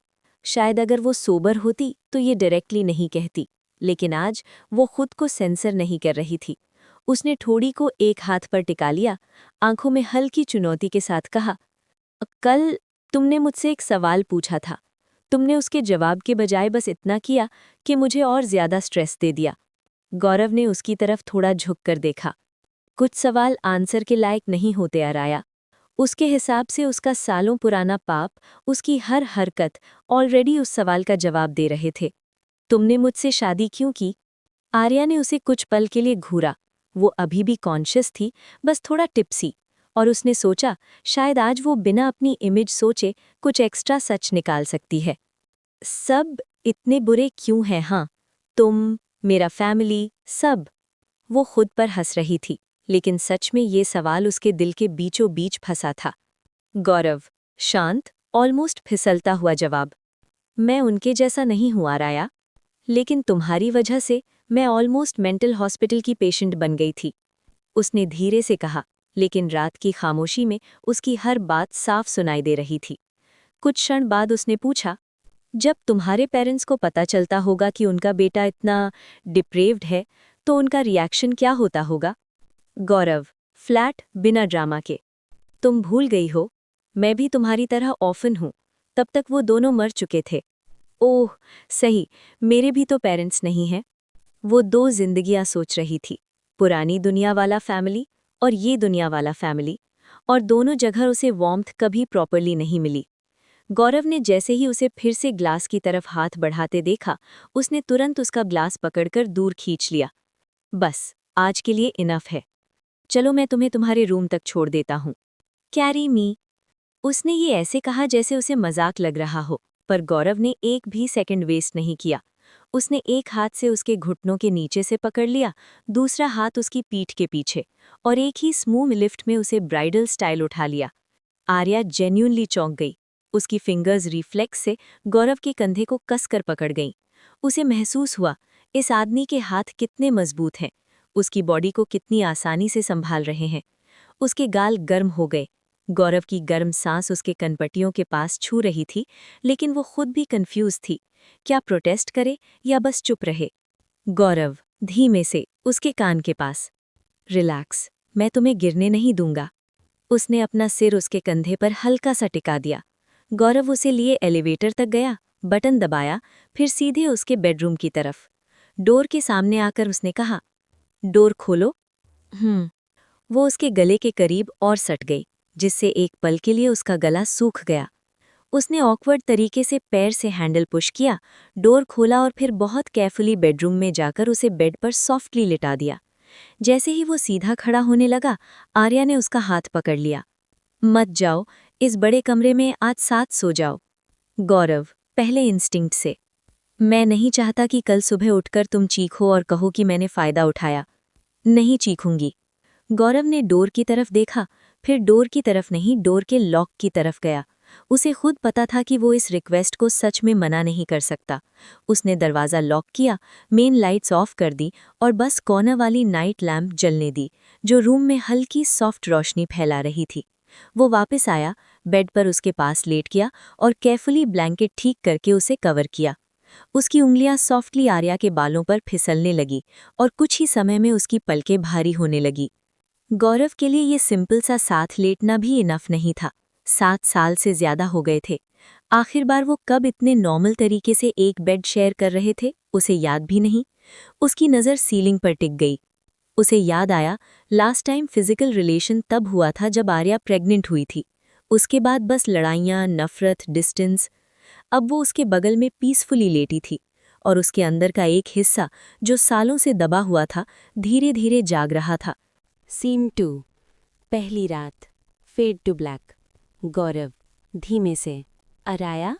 शायद अगर वो सोबर होती तो ये डायरेक्टली नहीं कहती, लेकिन आज वो खुद को सेंसर नहीं कर रही थी। उसने ठोड़ी को एक हाथ पर टिका लिया, आंखों में हल्की चुनौती के साथ कहा, कल तुमने मुझसे एक सवाल पूछा था, तुमने उसके जवाब के बजाय बस इतना किया कि मुझे और ज्यादा स्ट्रेस दे दिया। गौरव ने उसकी तरफ थोड़ा झुककर देखा। कुछ सवाल आंसर के लायक नहीं होते आराया। उसके हिसाब से उसका सालों पुराना पाप, उसकी हर हरकत ऑलरेडी उस सवाल का जवाब दे रहे थे। तुमने मुझसे शादी क्यों की? आर्या ने उसे कुछ पल के लिए घूरा। वो अभी भी कॉन्शियस थी, बस थोड़ा टिप्सी, और उसने सोचा शायद आज वो बिना अपनी इमेज सोचे कुछ एक्स्ट्रा सच निकाल सकती है। सब इतने बुरे क्यों हैं? हाँ, तुम, मेरा फैमिली, सब। वो खुद पर हंस रही थी, लेकिन सच में ये सवाल उसके दिल के बीचों बीच फंसा था। गौरव, शांत, ऑलमोस्ट फिसलता हुआ जवाब, मैं उनके जैसा नहीं हूँ आराया, लेकिन तुम्हारी वजह से मैं ऑलमोस्ट मेंटल हॉस्पिटल की पेशेंट बन गई थी। उसने धीरे से कहा, लेकिन रात की खामोशी में उसकी हर बात साफ सुनाई दे रही थी। कुछ क्षण बाद उसने पूछा, जब तुम्हारे पेरेंट्स को पता चलता होगा कि उनका बेटा इतना डिप्रेव्ड है, तो उनका रिएक्शन क्या होता होगा? गौरव, फ्लैट, बिना ड्रामा के, तुम भूल गई हो, मैं भी तुम्हारी तरह ऑफन हूँ। तब तक वो दोनों मर चुके थे। ओह सही, मेरे भी तो पेरेंट्स नहीं हैं। वो दो जिंदगियां सोच रही थी, पुरानी दुनिया वाला फैमिली और ये दुनिया वाला फैमिली, और दोनों जगह उसे वार्मथ कभी प्रॉपरली नहीं मिली। गौरव ने जैसे ही उसे फिर से ग्लास की तरफ हाथ बढ़ाते देखा, उसने तुरंत उसका ग्लास पकड़कर दूर खींच लिया। बस, आज के लिए इनफ है। चलो मैं तुम्हें तुम्हारे रूम तक छोड़ देता हूँ। कैरी मी। उसने ये ऐसे कहा जैसे उसे मजाक लग रहा हो, पर गौरव ने एक भी सेकंड वेस्ट नहीं किया। उसने एक हाथ से उसके घुटनों के नीचे से पकड़ लिया, दूसरा हाथ उसकी पीठ के पीछे, और एक ही स्मूथ लिफ्ट में उसे ब्राइडल स्टाइल उठा लिया। आर्या जेन्युइनली चौंक गई। उसकी फिंगर्स रिफ्लेक्स से गौरव के कंधे को कसकर पकड़ गईं। उसे महसूस हुआ इस आदमी के हाथ कितने मजबूत हैं, उसकी बॉडी को कितनी आसानी से संभाल रहे हैं। उसके गाल गर्म हो गए। गौरव की गर्म सांस उसके कनपटियों के पास छू रही थी, लेकिन वो खुद भी कंफ्यूज थी, क्या प्रोटेस्ट करे या बस चुप रहे। गौरव, धीमे से, उसके कान के पास, रिलैक्स, मैं तुम्हें गिरने नहीं दूंगा। उसने अपना सिर उसके कंधे पर हल्का सा टिका दिया। गौरव उसे लिए एलिवेटर तक गया, बटन दबाया, फिर सीधे उसके बेडरूम की तरफ। डोर के सामने आकर उसने कहा, डोर खोलो। वो उसके गले के करीब और सट गई, जिससे एक पल के लिए उसका गला सूख गया। उसने ऑकवर्ड तरीके से पैर से हैंडल पुश किया, डोर खोला और फिर बहुत केयरफुली बेडरूम में जाकर उसे बेड पर सॉफ्टली लिटा दिया। जैसे ही वो सीधा खड़ा होने लगा, आर्या ने उसका हाथ पकड़ लिया। मत जाओ, इस बड़े कमरे में आज साथ सो जाओ। गौरव, पहले इंस्टिंक्ट से, मैं नहीं चाहता कि कल सुबह उठकर तुम चीखो और कहो कि मैंने फायदा उठाया। नहीं चीखूंगी। गौरव ने डोर की तरफ देखा फिर डोर की तरफ नहीं, डोर के लॉक की तरफ गया। उसे खुद पता था कि वो इस रिक्वेस्ट को सच में मना नहीं कर सकता। उसने दरवाज़ा लॉक किया, मेन लाइट्स ऑफ कर दी और बस कॉर्नर वाली नाइट लैम्प जलने दी, जो रूम में हल्की सॉफ्ट रोशनी फैला रही थी। वो वापस आया, बेड पर उसके पास लेट गया और केयरफुली ब्लैंकेट ठीक करके उसे कवर किया। उसकी उंगलियां सॉफ्टली आर्या के बालों पर फिसलने लगी और कुछ ही समय में उसकी पलकें भारी होने लगी। गौरव के लिए ये सिंपल सा साथ लेटना भी इनफ नहीं था। 7 साल से ज्यादा हो गए थे। आखिर बार वो कब इतने नॉर्मल तरीके से एक बेड शेयर कर रहे थे, उसे याद भी नहीं। उसकी नज़र सीलिंग पर टिक गई। उसे याद आया, लास्ट टाइम फिजिकल रिलेशन तब हुआ था जब आर्या प्रेग्नेंट हुई थी। उसके बाद बस लड़ाइयाँ, नफरत, डिस्टेंस। अब वो उसके बगल में पीसफुली लेटी थी और उसके अंदर का एक हिस्सा जो सालों से दबा हुआ था, धीरे धीरे जाग रहा था। सीन 2। पहली रात। Fade to black. गौरव धीमे से, अराया?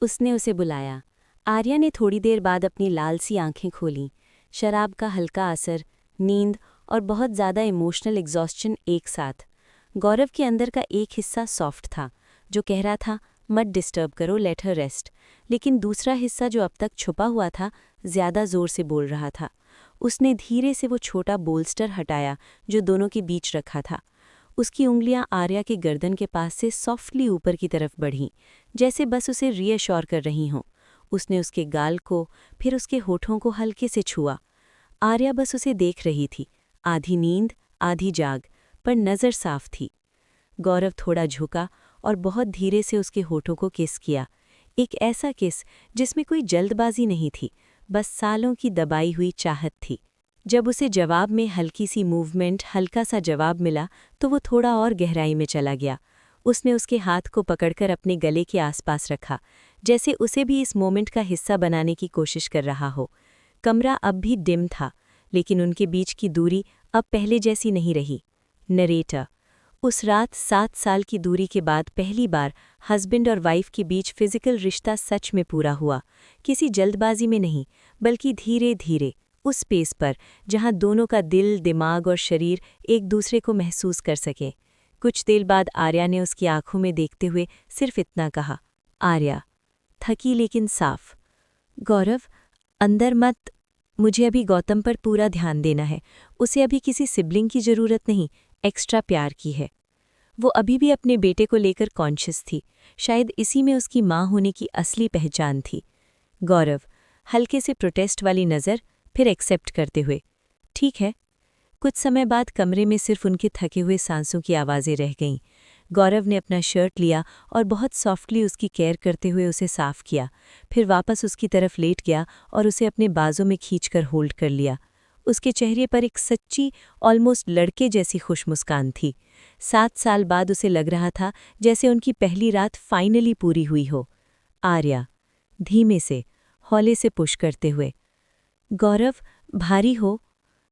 उसने उसे बुलाया। आर्या ने थोड़ी देर बाद अपनी लाल सी आंखें खोलीं। शराब का हल्का असर, नींद और बहुत ज़्यादा इमोशनल एग्जॉस्शन एक साथ। गौरव के अंदर का एक हिस्सा सॉफ्ट था, जो कह रहा था मत डिस्टर्ब करो, लेट हर रेस्ट। लेकिन दूसरा हिस्सा जो अब तक छुपा हुआ था, ज़्यादा ज़ोर से बोल रहा था। उसने धीरे से वो छोटा बोल्स्टर हटाया जो दोनों के बीच रखा था। उसकी उंगलियां आर्या के गर्दन के पास से सॉफ्टली ऊपर की तरफ बढ़ीं, जैसे बस उसे रीअश्योर कर रही हों। उसने उसके गाल को, फिर उसके होठों को हल्के से छुआ। आर्या बस उसे देख रही थी, आधी नींद आधी जाग, पर नज़र साफ थी। गौरव थोड़ा झुका और बहुत धीरे से उसके होठों को किस किया। एक ऐसा किस जिसमें कोई जल्दबाजी नहीं थी, बस सालों की दबाई हुई चाहत थी। जब उसे जवाब में हल्की सी मूवमेंट, हल्का सा जवाब मिला, तो वो थोड़ा और गहराई में चला गया। उसने उसके हाथ को पकड़कर अपने गले के आसपास रखा, जैसे उसे भी इस मोमेंट का हिस्सा बनाने की कोशिश कर रहा हो। कमरा अब भी डिम था, लेकिन उनके बीच की दूरी अब पहले जैसी नहीं रही। नरेटर। उस रात 7 साल की दूरी के बाद पहली बार हस्बैंड और वाइफ के बीच फिजिकल रिश्ता सच में पूरा हुआ। किसी जल्दबाजी में नहीं, बल्कि धीरे धीरे, उस स्पेस पर जहां दोनों का दिल, दिमाग और शरीर एक दूसरे को महसूस कर सके। कुछ देर बाद आर्या ने उसकी आंखों में देखते हुए सिर्फ इतना कहा, आर्या। थकी लेकिन साफ। गौरव, अंदर मत। मुझे अभी गौतम पर पूरा ध्यान देना है। उसे अभी किसी सिबलिंग की ज़रूरत नहीं, एक्स्ट्रा प्यार की है। वो अभी भी अपने बेटे को लेकर कॉन्शियस थी। शायद इसी में उसकी माँ होने की असली पहचान थी। गौरव, हल्के से प्रोटेस्ट वाली नज़र, फिर एक्सेप्ट करते हुए, ठीक है। कुछ समय बाद कमरे में सिर्फ उनके थके हुए सांसों की आवाज़ें रह गईं। गौरव ने अपना शर्ट लिया और बहुत सॉफ्टली उसकी केयर करते हुए उसे साफ किया, फिर वापस उसकी तरफ लेट गया और उसे अपने बाजों में खींचकर होल्ड कर लिया। उसके चेहरे पर एक सच्ची, ऑलमोस्ट लड़के जैसी खुश मुस्कान थी। 7 साल बाद उसे लग रहा था जैसे उनकी पहली रात फाइनली पूरी हुई हो। आर्या, धीमे से, हौले से पुश करते हुए, गौरव, भारी हो।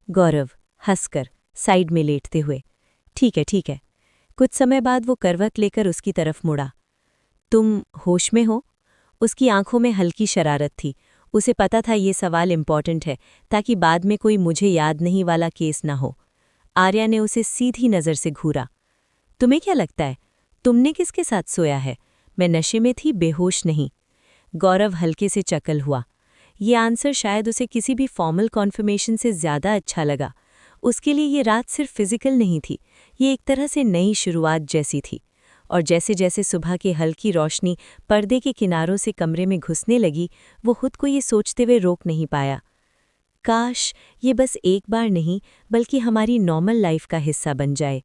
गौरव, हंसकर, साइड में लेटते हुए, ठीक है ठीक है। कुछ समय बाद वो करवट लेकर उसकी तरफ मुड़ा। तुम होश में हो? उसकी आंखों में हल्की शरारत थी। उसे पता था ये सवाल इम्पॉर्टेंट है, ताकि बाद में कोई मुझे याद नहीं वाला केस ना हो। आर्या ने उसे सीधी नज़र से घूरा। तुम्हें क्या लगता है, तुमने किसके साथ सोया है? मैं नशे में थी, बेहोश नहीं। गौरव हल्के से चकल हुआ। ये आंसर शायद उसे किसी भी फॉर्मल कॉन्फर्मेशन से ज़्यादा अच्छा लगा। उसके लिए ये रात सिर्फ फिजिकल नहीं थी, ये एक तरह से नई शुरुआत जैसी थी। और जैसे जैसे सुबह की हल्की रोशनी पर्दे के किनारों से कमरे में घुसने लगी, वो खुद को ये सोचते हुए रोक नहीं पाया, काश ये बस एक बार नहीं बल्कि हमारी नॉर्मल लाइफ का हिस्सा बन जाए।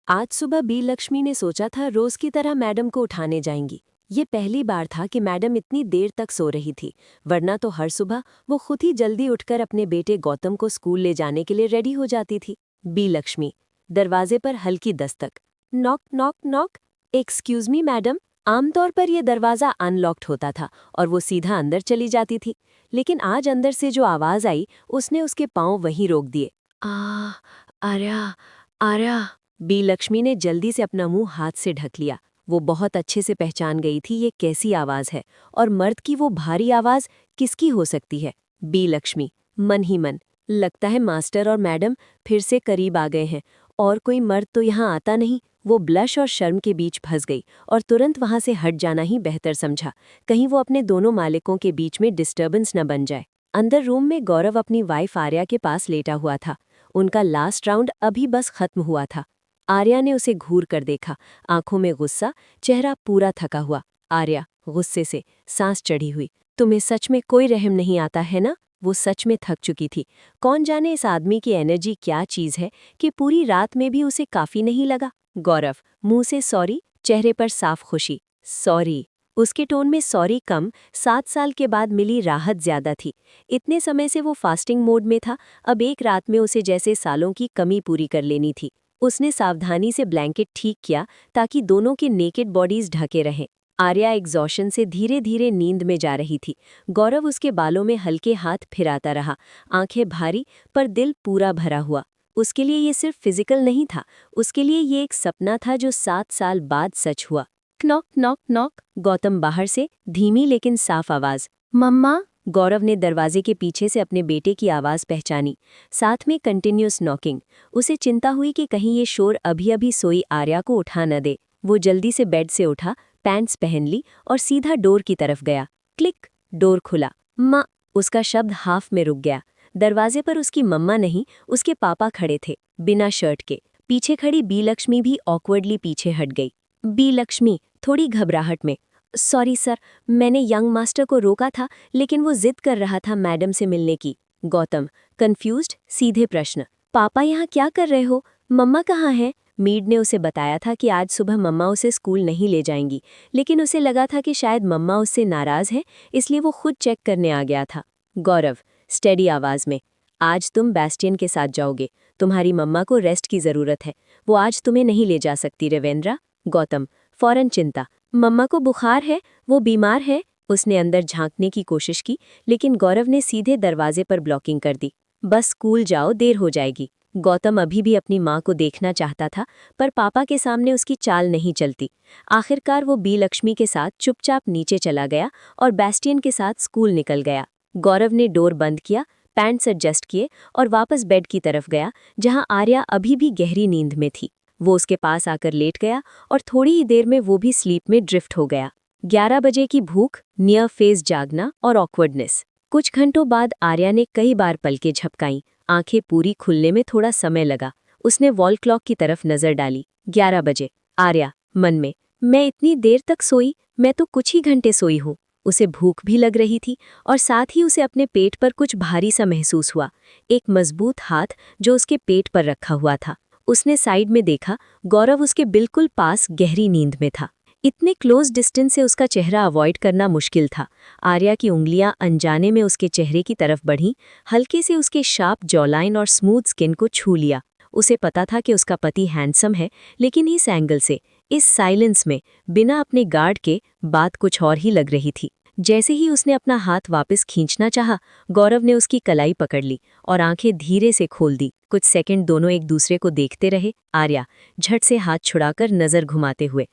आज सुबह बी लक्ष्मी ने सोचा था रोज की तरह मैडम को उठाने जाएंगी। ये पहली बार था कि मैडम इतनी देर तक सो रही थी, वरना तो हर सुबह वो खुद ही जल्दी उठकर अपने बेटे गौतम को स्कूल ले जाने के लिए रेडी हो जाती थी। बी लक्ष्मी। दरवाजे पर हल्की Dastak. Knock knock knock. Excuse me madam. आमतौर पर यह दरवाज़ा अनलॉक्ड होता था और वो सीधा अंदर चली जाती थी, लेकिन आज अंदर से जो आवाज़ आई उसने उसके पाँव वहीं रोक दिए। आर्या, आर्या। बी लक्ष्मी ने जल्दी से अपना मुंह हाथ से ढक लिया। वो बहुत अच्छे से पहचान गई थी ये कैसी आवाज़ है, और मर्द की वो भारी आवाज़ किसकी हो सकती है। बी लक्ष्मी मन ही मन, लगता है मास्टर और मैडम फिर से करीब आ गए हैं, और कोई मर्द तो यहाँ आता नहीं। वो ब्लश और शर्म के बीच फंस गई और तुरंत वहां से हट जाना ही बेहतर समझा, कहीं वो अपने दोनों मालिकों के बीच में डिस्टर्बेंस न बन जाए। अंदर रूम में गौरव अपनी वाइफ आर्या के पास लेटा हुआ था। उनका लास्ट राउंड अभी बस खत्म हुआ था। आर्या ने उसे घूर कर देखा, आंखों में गुस्सा, चेहरा पूरा थका हुआ। आर्या गुस्से से सांस चढ़ी हुई। तुम्हें सच में कोई रहम नहीं आता है ना? वो सच में थक चुकी थी। कौन जाने इस आदमी की एनर्जी क्या चीज है कि पूरी रात में भी उसे काफी नहीं लगा। गौरव मुंह से सॉरी, चेहरे पर साफ खुशी। सॉरी। उसके टोन में सॉरी कम, 7 साल के बाद मिली राहत ज्यादा थी। इतने समय से वो फास्टिंग मोड में था, अब एक रात में उसे जैसे सालों की कमी पूरी कर लेनी थी। उसने सावधानी से ब्लैंकेट ठीक किया ताकि दोनों की नेकेड बॉडीज ढके रहें। आर्या एग्जॉशन से धीरे धीरे नींद में जा रही थी। गौरव उसके बालों में हल्के हाथ फिराता रहा, आंखें भारी पर दिल पूरा भरा हुआ। उसके लिए ये सिर्फ फिजिकल नहीं था, उसके लिए ये एक सपना था जो 7 साल बाद सच हुआ। Knock knock knock. गौतम बाहर से, धीमी लेकिन साफ आवाज। मम्मा। गौरव ने दरवाजे के पीछे से अपने बेटे की आवाज पहचानी, साथ में कंटिन्यूस नॉकिंग। उसे चिंता हुई कि कहीं ये शोर अभी अभी सोई आर्या को उठा न दे। वो जल्दी से बेड से उठा, पैंट्स पहन ली और सीधा डोर की तरफ गया। क्लिक। डोर खुला। माँ। उसका शब्द हाफ में रुक गया। दरवाजे पर उसकी मम्मा नहीं, उसके पापा खड़े थे, बिना शर्ट के। पीछे खड़ी बी लक्ष्मी भी ऑकवर्डली पीछे हट गई। बी लक्ष्मी थोड़ी घबराहट में, सॉरी सर, मैंने यंग मास्टर को रोका था लेकिन वो जिद कर रहा था मैडम से मिलने की। गौतम कंफ्यूज्ड, सीधे प्रश्न। पापा यहाँ क्या कर रहे हो? मम्मा कहाँ है? मीड ने उसे बताया था कि आज सुबह मम्मा उसे स्कूल नहीं ले जाएंगी, लेकिन उसे लगा था कि शायद मम्मा उससे नाराज है, इसलिए वो खुद चेक करने आ गया था। गौरव स्टेडी आवाज में, आज तुम बैस्टियन के साथ जाओगे, तुम्हारी मम्मा को रेस्ट की जरूरत है, वो आज तुम्हें नहीं ले जा सकती रविंद्रा। गौतम फौरन चिंता, मम्मा को बुखार है, वो बीमार है। उसने अंदर झांकने की कोशिश की, लेकिन गौरव ने सीधे दरवाजे पर ब्लॉकिंग कर दी। बस स्कूल जाओ, देर हो जाएगी। गौतम अभी भी अपनी माँ को देखना चाहता था, पर पापा के सामने उसकी चाल नहीं चलती। आखिरकार वो बी लक्ष्मी के साथ चुपचाप नीचे चला गया और बैस्टियन के साथ स्कूल निकल गया। गौरव ने डोर बंद किया, पैंट्स एडजस्ट किए और वापस बेड की तरफ गया, जहाँ आर्या अभी भी गहरी नींद में थी। वो उसके पास आकर लेट गया और थोड़ी ही देर में वो भी स्लीप में ड्रिफ्ट हो गया। 11 बजे की भूख, नियर फेस जागना और ऑकवर्डनेस। कुछ घंटों बाद आर्या ने कई बार पलकें झपकाईं, आंखें पूरी खुलने में थोड़ा समय लगा। उसने वॉल क्लॉक की तरफ नजर डाली। 11 बजे। आर्या मन में, मैं इतनी देर तक सोई? मैं तो कुछ ही घंटे सोई हूँ। उसे भूख भी लग रही थी और साथ ही उसे अपने पेट पर कुछ भारी सा महसूस हुआ, एक मजबूत हाथ जो उसके पेट पर रखा हुआ था। उसने साइड में देखा, गौरव उसके बिल्कुल पास गहरी नींद में था। इतने क्लोज डिस्टेंस से उसका चेहरा अवॉइड करना मुश्किल था। आर्या की उंगलियां अनजाने में उसके चेहरे की तरफ बढ़ीं, हल्के से उसके शार्प जॉलाइन और स्मूथ स्किन को छू लिया। उसे पता था कि उसका पति हैंडसम है, लेकिन इस एंगल से, इस साइलेंस में, बिना अपने गार्ड के, बात कुछ और ही लग रही थी। जैसे ही उसने अपना हाथ वापस खींचना चाहा, गौरव ने उसकी कलाई पकड़ ली और आंखें धीरे से खोल दी। कुछ सेकंड दोनों एक दूसरे को देखते रहे। आर्या झट से हाथ छुड़ाकर नजर घुमाते हुए,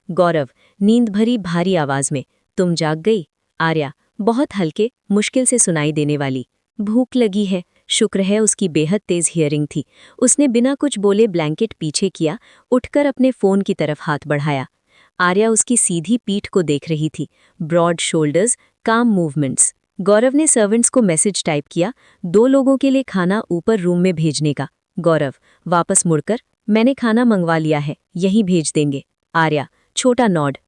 गौरव नींद भरी भारी आवाज में, तुम जाग गई? आर्या बहुत हल्के, मुश्किल से सुनाई देने वाली, भूख लगी है। शुक्र है उसकी बेहद तेज हियरिंग थी। उसने बिना कुछ बोले ब्लैंकेट पीछे किया, उठकर अपने फोन की तरफ हाथ बढ़ाया। आर्या उसकी सीधी पीठ को देख रही थी, ब्रॉड शोल्डर्स, काम मूवमेंट्स। गौरव ने सर्वेंट्स को मैसेज टाइप किया, 2 लोगों के लिए खाना ऊपर रूम में भेजने का। गौरव वापस मुड़कर, मैंने खाना मंगवा लिया है, यहीं भेज देंगे। आर्या छोटा नॉड।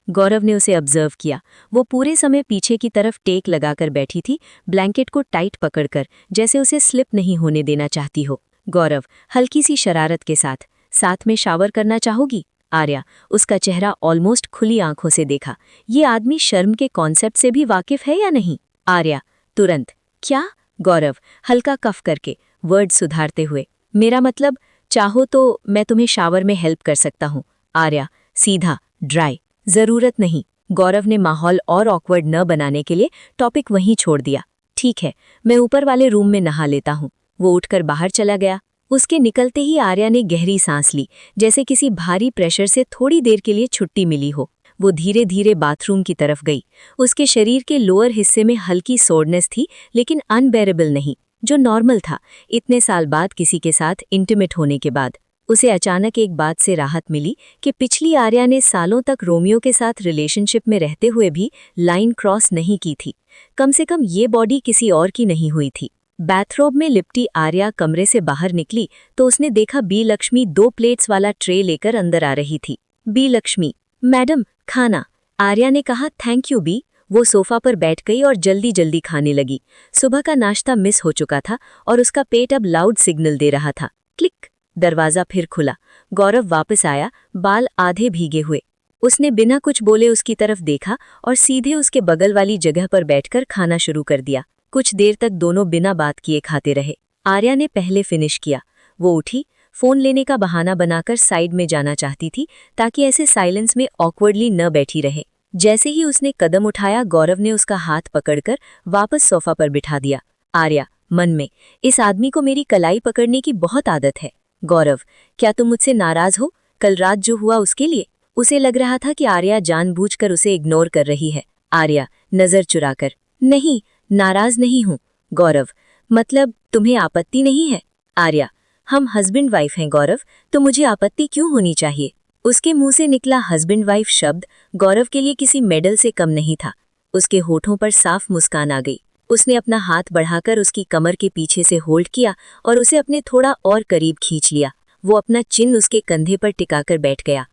गौरव ने उसे ऑब्जर्व किया। वो पूरे समय पीछे की तरफ टेक लगाकर बैठी थी, ब्लैंकेट को टाइट पकड़कर, जैसे उसे स्लिप नहीं होने देना चाहती हो। गौरव हल्की सी शरारत के साथ, साथ में शावर करना चाहोगी? आर्या उसका चेहरा ऑलमोस्ट खुली आंखों से देखा। ये आदमी शर्म के कॉन्सेप्ट से भी वाकिफ है या नहीं? आर्या तुरंत, क्या? गौरव हल्का कफ करके, वर्ड सुधारते हुए, मेरा मतलब, चाहो तो मैं तुम्हें शावर में हेल्प कर सकता हूँ। आर्या सीधा, ड्राई, जरूरत नहीं। गौरव ने माहौल और ऑकवर्ड न बनाने के लिए टॉपिक वहीं छोड़ दिया। ठीक है, मैं ऊपर वाले रूम में नहा लेता हूँ। वो उठकर बाहर चला गया। उसके निकलते ही आर्या ने गहरी सांस ली, जैसे किसी भारी प्रेशर से थोड़ी देर के लिए छुट्टी मिली हो। वो धीरे धीरे बाथरूम की तरफ गई। उसके शरीर के लोअर हिस्से में हल्की सोरनेस थी, लेकिन अनबेरेबल नहीं, जो नॉर्मल था इतने साल बाद किसी के साथ इंटिमेट होने के बाद। उसे अचानक एक बात से राहत मिली कि पिछली आर्या ने सालों तक रोमियो के साथ रिलेशनशिप में रहते हुए भी लाइन क्रॉस नहीं की थी। कम से कम ये बॉडी किसी और की नहीं हुई थी। बाथरोब में लिपटी आर्या कमरे से बाहर निकली तो उसने देखा बी लक्ष्मी 2 प्लेट्स वाला ट्रे लेकर अंदर आ रही थी। बी लक्ष्मी, मैडम खाना। आर्या ने कहा थैंक यू बी। वो सोफा पर बैठ गई और जल्दी जल्दी खाने लगी। सुबह का नाश्ता मिस हो चुका था और उसका पेट अब लाउड सिग्नल दे रहा था। क्लिक, दरवाजा फिर खुला। गौरव वापस आया, बाल आधे भीगे हुए। उसने बिना कुछ बोले उसकी तरफ देखा और सीधे उसके बगल वाली जगह पर बैठकर खाना शुरू कर दिया। कुछ देर तक दोनों बिना बात किए खाते रहे। आर्या ने पहले फिनिश किया। वो उठी, फोन लेने का बहाना बनाकर साइड में जाना चाहती थी ताकि ऐसे साइलेंस में ऑकवर्डली न बैठी रहे। जैसे ही उसने कदम उठाया, गौरव ने उसका हाथ पकड़कर वापस सोफा पर बिठा दिया। आर्या मन में, इस आदमी को मेरी कलाई पकड़ने की बहुत आदत है। गौरव, क्या तुम मुझसे नाराज हो? कल रात जो हुआ उसके लिए? उसे लग रहा था कि आर्या जानबूझकर उसे इग्नोर कर रही है। आर्या नजर चुराकर, नहीं, नाराज नहीं हूं। गौरव, मतलब तुम्हें आपत्ति नहीं है? आर्या, हम हस्बैंड वाइफ हैं गौरव, तो मुझे आपत्ति क्यों होनी चाहिए? उसके मुंह से निकला हस्बैंड वाइफ शब्द गौरव के लिए किसी मेडल से कम नहीं था। उसके होठों पर साफ मुस्कान आ गई। उसने अपना हाथ बढ़ाकर उसकी कमर के पीछे से होल्ड किया और उसे अपने थोड़ा और करीब खींच लिया। वो अपना चिन उसके कंधे पर टिकाकर बैठ गया।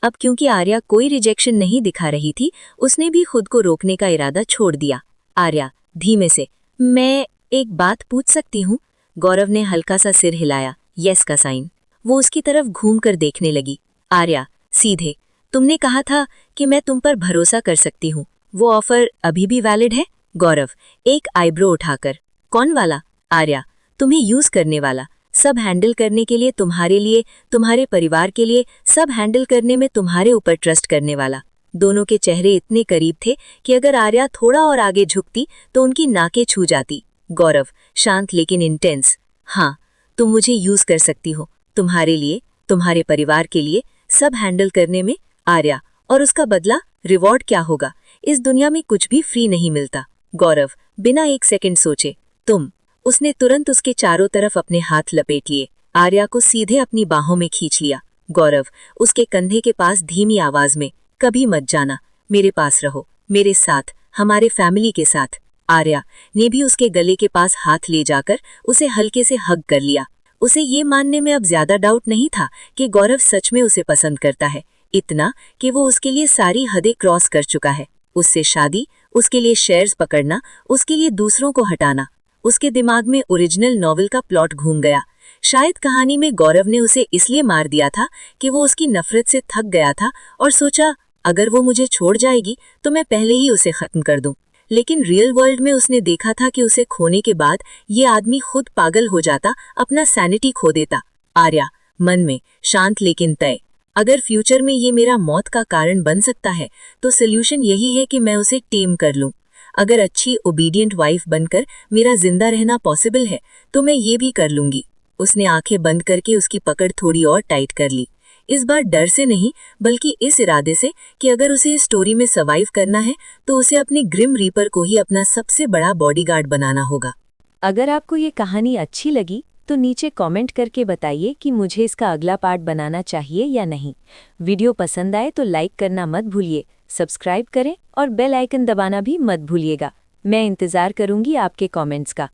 अब क्योंकि आर्या कोई रिजेक्शन नहीं दिखा रही थी, उसने भी खुद को रोकने का इरादा छोड़ दिया। आर्या धीमे से, मैं एक बात पूछ सकती हूँ? गौरव ने हल्का सा सिर हिलाया, यस का साइन। वो उसकी तरफ घूमकर देखने लगी। आर्या सीधे, तुमने कहा था कि मैं तुम पर भरोसा कर सकती हूँ, वो ऑफर अभी भी वैलिड है? गौरव एक आईब्रो उठाकर, कौन वाला? आर्या, तुम्हें यूज करने वाला, सब हैंडल करने के लिए, तुम्हारे लिए, तुम्हारे परिवार के लिए, सब हैंडल करने में तुम्हारे ऊपर ट्रस्ट करने वाला। दोनों के चेहरे इतने करीब थे कि अगर आर्या थोड़ा और आगे झुकती तो उनकी नाकें छू जाती। गौरव शांत लेकिन इंटेंस, हाँ, तुम मुझे यूज कर सकती हो, तुम्हारे लिए, तुम्हारे परिवार के लिए, सब हैंडल करने में। आर्या, और उसका बदला, रिवॉर्ड क्या होगा? इस दुनिया में कुछ भी फ्री नहीं मिलता। गौरव बिना एक सेकंड सोचे, तुम। उसने तुरंत उसके चारों तरफ अपने हाथ लपेट लिए। आर्या को सीधे अपनी बाहों में खींच लिया। गौरव उसके कंधे के पास धीमी आवाज में, कभी मत जाना, मेरे पास रहो, मेरे साथ, हमारे फैमिली के साथ। आर्या ने भी उसके गले के पास हाथ ले जाकर उसे हल्के से हग कर लिया। उसे ये मानने में अब ज्यादा डाउट नहीं था कि गौरव सच में उसे पसंद करता है, इतना कि वो उसके लिए सारी हदें क्रॉस कर चुका है। उससे शादी, उसके लिए शेयर्स पकड़ना, उसके लिए दूसरों को हटाना। उसके दिमाग में ओरिजिनल नॉवेल का प्लॉट घूम गया। शायद कहानी में गौरव ने उसे इसलिए मार दिया था कि वो उसकी नफरत से थक गया था और सोचा अगर वो मुझे छोड़ जाएगी तो मैं पहले ही उसे खत्म कर दूं। लेकिन रियल वर्ल्ड में उसने देखा था कि उसे खोने के बाद ये आदमी खुद पागल हो जाता, अपना सैनिटी खो देता। आर्या मन में शांत लेकिन तय, अगर फ्यूचर में ये मेरा मौत का कारण बन सकता है तो सोल्यूशन यही है कि मैं उसे टेम कर लूं। अगर अच्छी ओबीडियंट वाइफ बनकर मेरा जिंदा रहना पॉसिबल है तो मैं ये भी कर लूंगी। उसने आंखें बंद करके उसकी पकड़ थोड़ी और टाइट कर ली, इस बार डर से नहीं बल्कि इस इरादे से कि अगर उसे इस स्टोरी में सर्वाइव करना है तो उसे अपने ग्रिम रीपर को ही अपना सबसे बड़ा बॉडीगार्ड बनाना होगा। अगर आपको ये कहानी अच्छी लगी तो नीचे कमेंट करके बताइए कि मुझे इसका अगला पार्ट बनाना चाहिए या नहीं। वीडियो पसंद आए तो लाइक करना मत भूलिए, सब्सक्राइब करें और बेल आइकन दबाना भी मत भूलिएगा। मैं इंतज़ार करूंगी आपके कमेंट्स का।